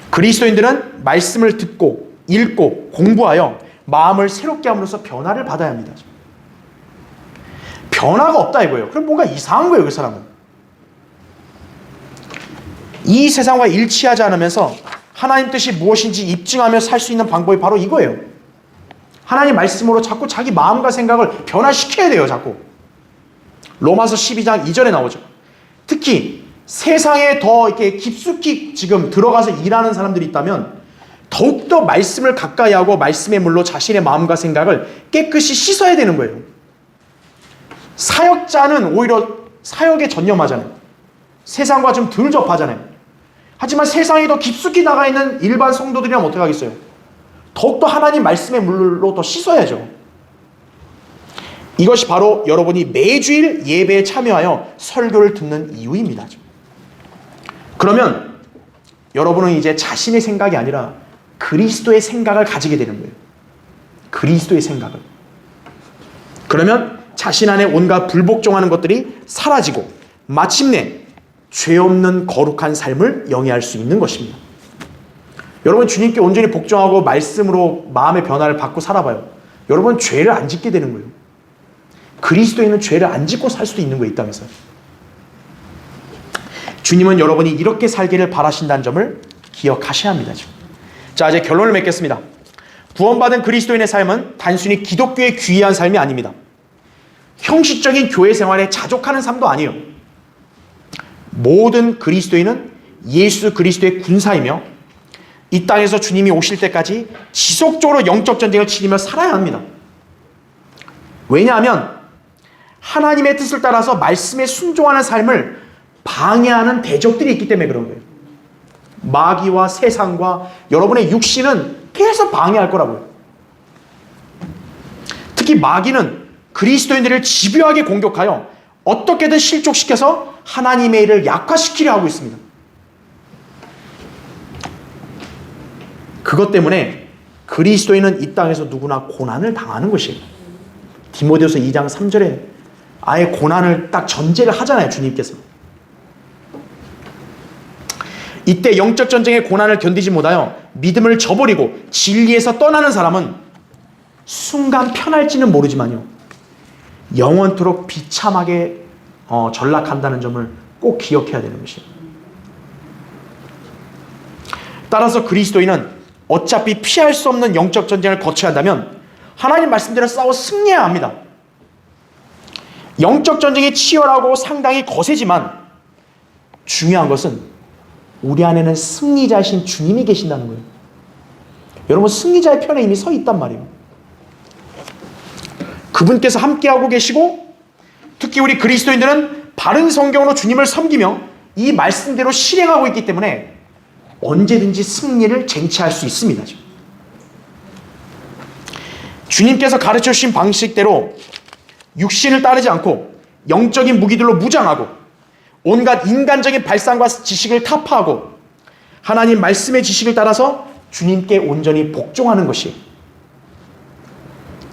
그리스도인들은 말씀을 듣고 읽고 공부하여 마음을 새롭게 함으로써 변화를 받아야 합니다. 변화가 없다 이거예요. 그럼 뭔가 이상한 거예요, 그 사람은. 이 세상과 일치하지 않으면서 하나님 뜻이 무엇인지 입증하며 살 수 있는 방법이 바로 이거예요. 하나님 말씀으로 자꾸 자기 마음과 생각을 변화시켜야 돼요, 자꾸. 로마서 12장 2절에 나오죠. 특히 세상에 더 이렇게 깊숙이 지금 들어가서 일하는 사람들이 있다면 더욱더 말씀을 가까이 하고 말씀의 물로 자신의 마음과 생각을 깨끗이 씻어야 되는 거예요. 사역자는 오히려 사역에 전념하잖아요. 세상과 좀 덜 접하잖아요. 하지만 세상에 더 깊숙이 나가 있는 일반 성도들이라면 어떻게 하겠어요? 더욱더 하나님 말씀의 물로 더 씻어야죠. 이것이 바로 여러분이 매주일 예배에 참여하여 설교를 듣는 이유입니다. 그러면 여러분은 이제 자신의 생각이 아니라 그리스도의 생각을 가지게 되는 거예요. 그리스도의 생각을. 그러면 자신 안에 온갖 불복종하는 것들이 사라지고 마침내 죄 없는 거룩한 삶을 영위할 수 있는 것입니다. 여러분 주님께 온전히 복종하고 말씀으로 마음의 변화를 받고 살아봐요. 여러분 죄를 안 짓게 되는 거예요. 그리스도인은 죄를 안 짓고 살 수도 있는 거예요, 이 땅에서. 주님은 여러분이 이렇게 살기를 바라신다는 점을 기억하셔야 합니다. 지금. 자, 이제 결론을 맺겠습니다. 구원받은 그리스도인의 삶은 단순히 기독교의 귀한 삶이 아닙니다. 형식적인 교회 생활에 자족하는 삶도 아니에요. 모든 그리스도인은 예수 그리스도의 군사이며 이 땅에서 주님이 오실 때까지 지속적으로 영적 전쟁을 치르며 살아야 합니다. 왜냐하면 하나님의 뜻을 따라서 말씀에 순종하는 삶을 방해하는 대적들이 있기 때문에 그런 거예요. 마귀와 세상과 여러분의 육신은 계속 방해할 거라고요. 특히 마귀는 그리스도인들을 집요하게 공격하여 어떻게든 실족시켜서 하나님의 일을 약화시키려 하고 있습니다. 그것 때문에 그리스도인은 이 땅에서 누구나 고난을 당하는 것이에요. 디모데후서 2장 3절에 아예 고난을 딱 전제를 하잖아요, 주님께서. 이때 영적 전쟁의 고난을 견디지 못하여 믿음을 저버리고 진리에서 떠나는 사람은 순간 편할지는 모르지만요, 영원토록 비참하게 전락한다는 점을 꼭 기억해야 되는 것이에요. 따라서 그리스도인은 어차피 피할 수 없는 영적 전쟁을 거쳐야 한다면 하나님 말씀대로 싸워 승리해야 합니다. 영적 전쟁이 치열하고 상당히 거세지만 중요한 것은 우리 안에는 승리자이신 주님이 계신다는 거예요. 여러분 승리자의 편에 이미 서 있단 말이에요. 그분께서 함께하고 계시고 특히 우리 그리스도인들은 바른 성경으로 주님을 섬기며 이 말씀대로 실행하고 있기 때문에 언제든지 승리를 쟁취할 수 있습니다. 주님께서 가르쳐 주신 방식대로 육신을 따르지 않고 영적인 무기들로 무장하고 온갖 인간적인 발상과 지식을 타파하고 하나님 말씀의 지식을 따라서 주님께 온전히 복종하는 것이,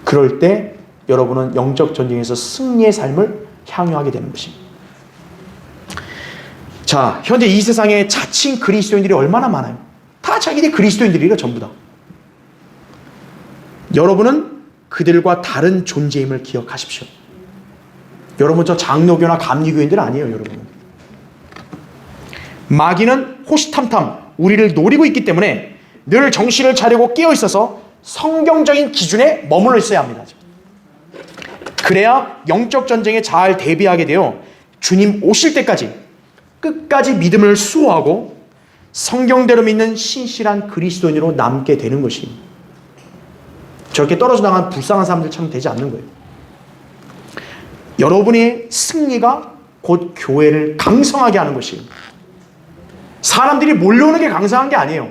그럴 때 여러분은 영적 전쟁에서 승리의 삶을 향유하게 되는 것입니다. 자, 현재 이 세상에 자칭 그리스도인들이 얼마나 많아요. 다 자기들이 그리스도인들이래, 전부 다. 여러분은 그들과 다른 존재임을 기억하십시오. 여러분 저 장로교나 감리교인들 아니에요, 여러분. 마귀는 호시탐탐 우리를 노리고 있기 때문에 늘 정신을 차리고 깨어 있어서 성경적인 기준에 머물러 있어야 합니다. 그래야 영적 전쟁에 잘 대비하게 되어 주님 오실 때까지 끝까지 믿음을 수호하고 성경대로 믿는 신실한 그리스도인으로 남게 되는 것입니다. 저렇게 떨어져 나간 불쌍한 사람들처럼 되지 않는 거예요. 여러분의 승리가 곧 교회를 강성하게 하는 것이에요. 사람들이 몰려오는 게 강성한 게 아니에요.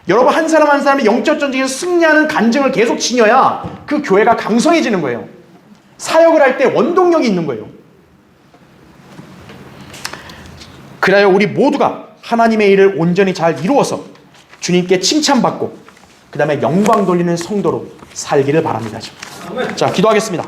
여러분 한 사람 한 사람이 영적 전쟁에서 승리하는 간증을 계속 지녀야 그 교회가 강성해지는 거예요. 사역을 할 때 원동력이 있는 거예요. 그래야 우리 모두가 하나님의 일을 온전히 잘 이루어서 주님께 칭찬받고 그 다음에 영광 돌리는 성도로 살기를 바랍니다. 자, 기도하겠습니다.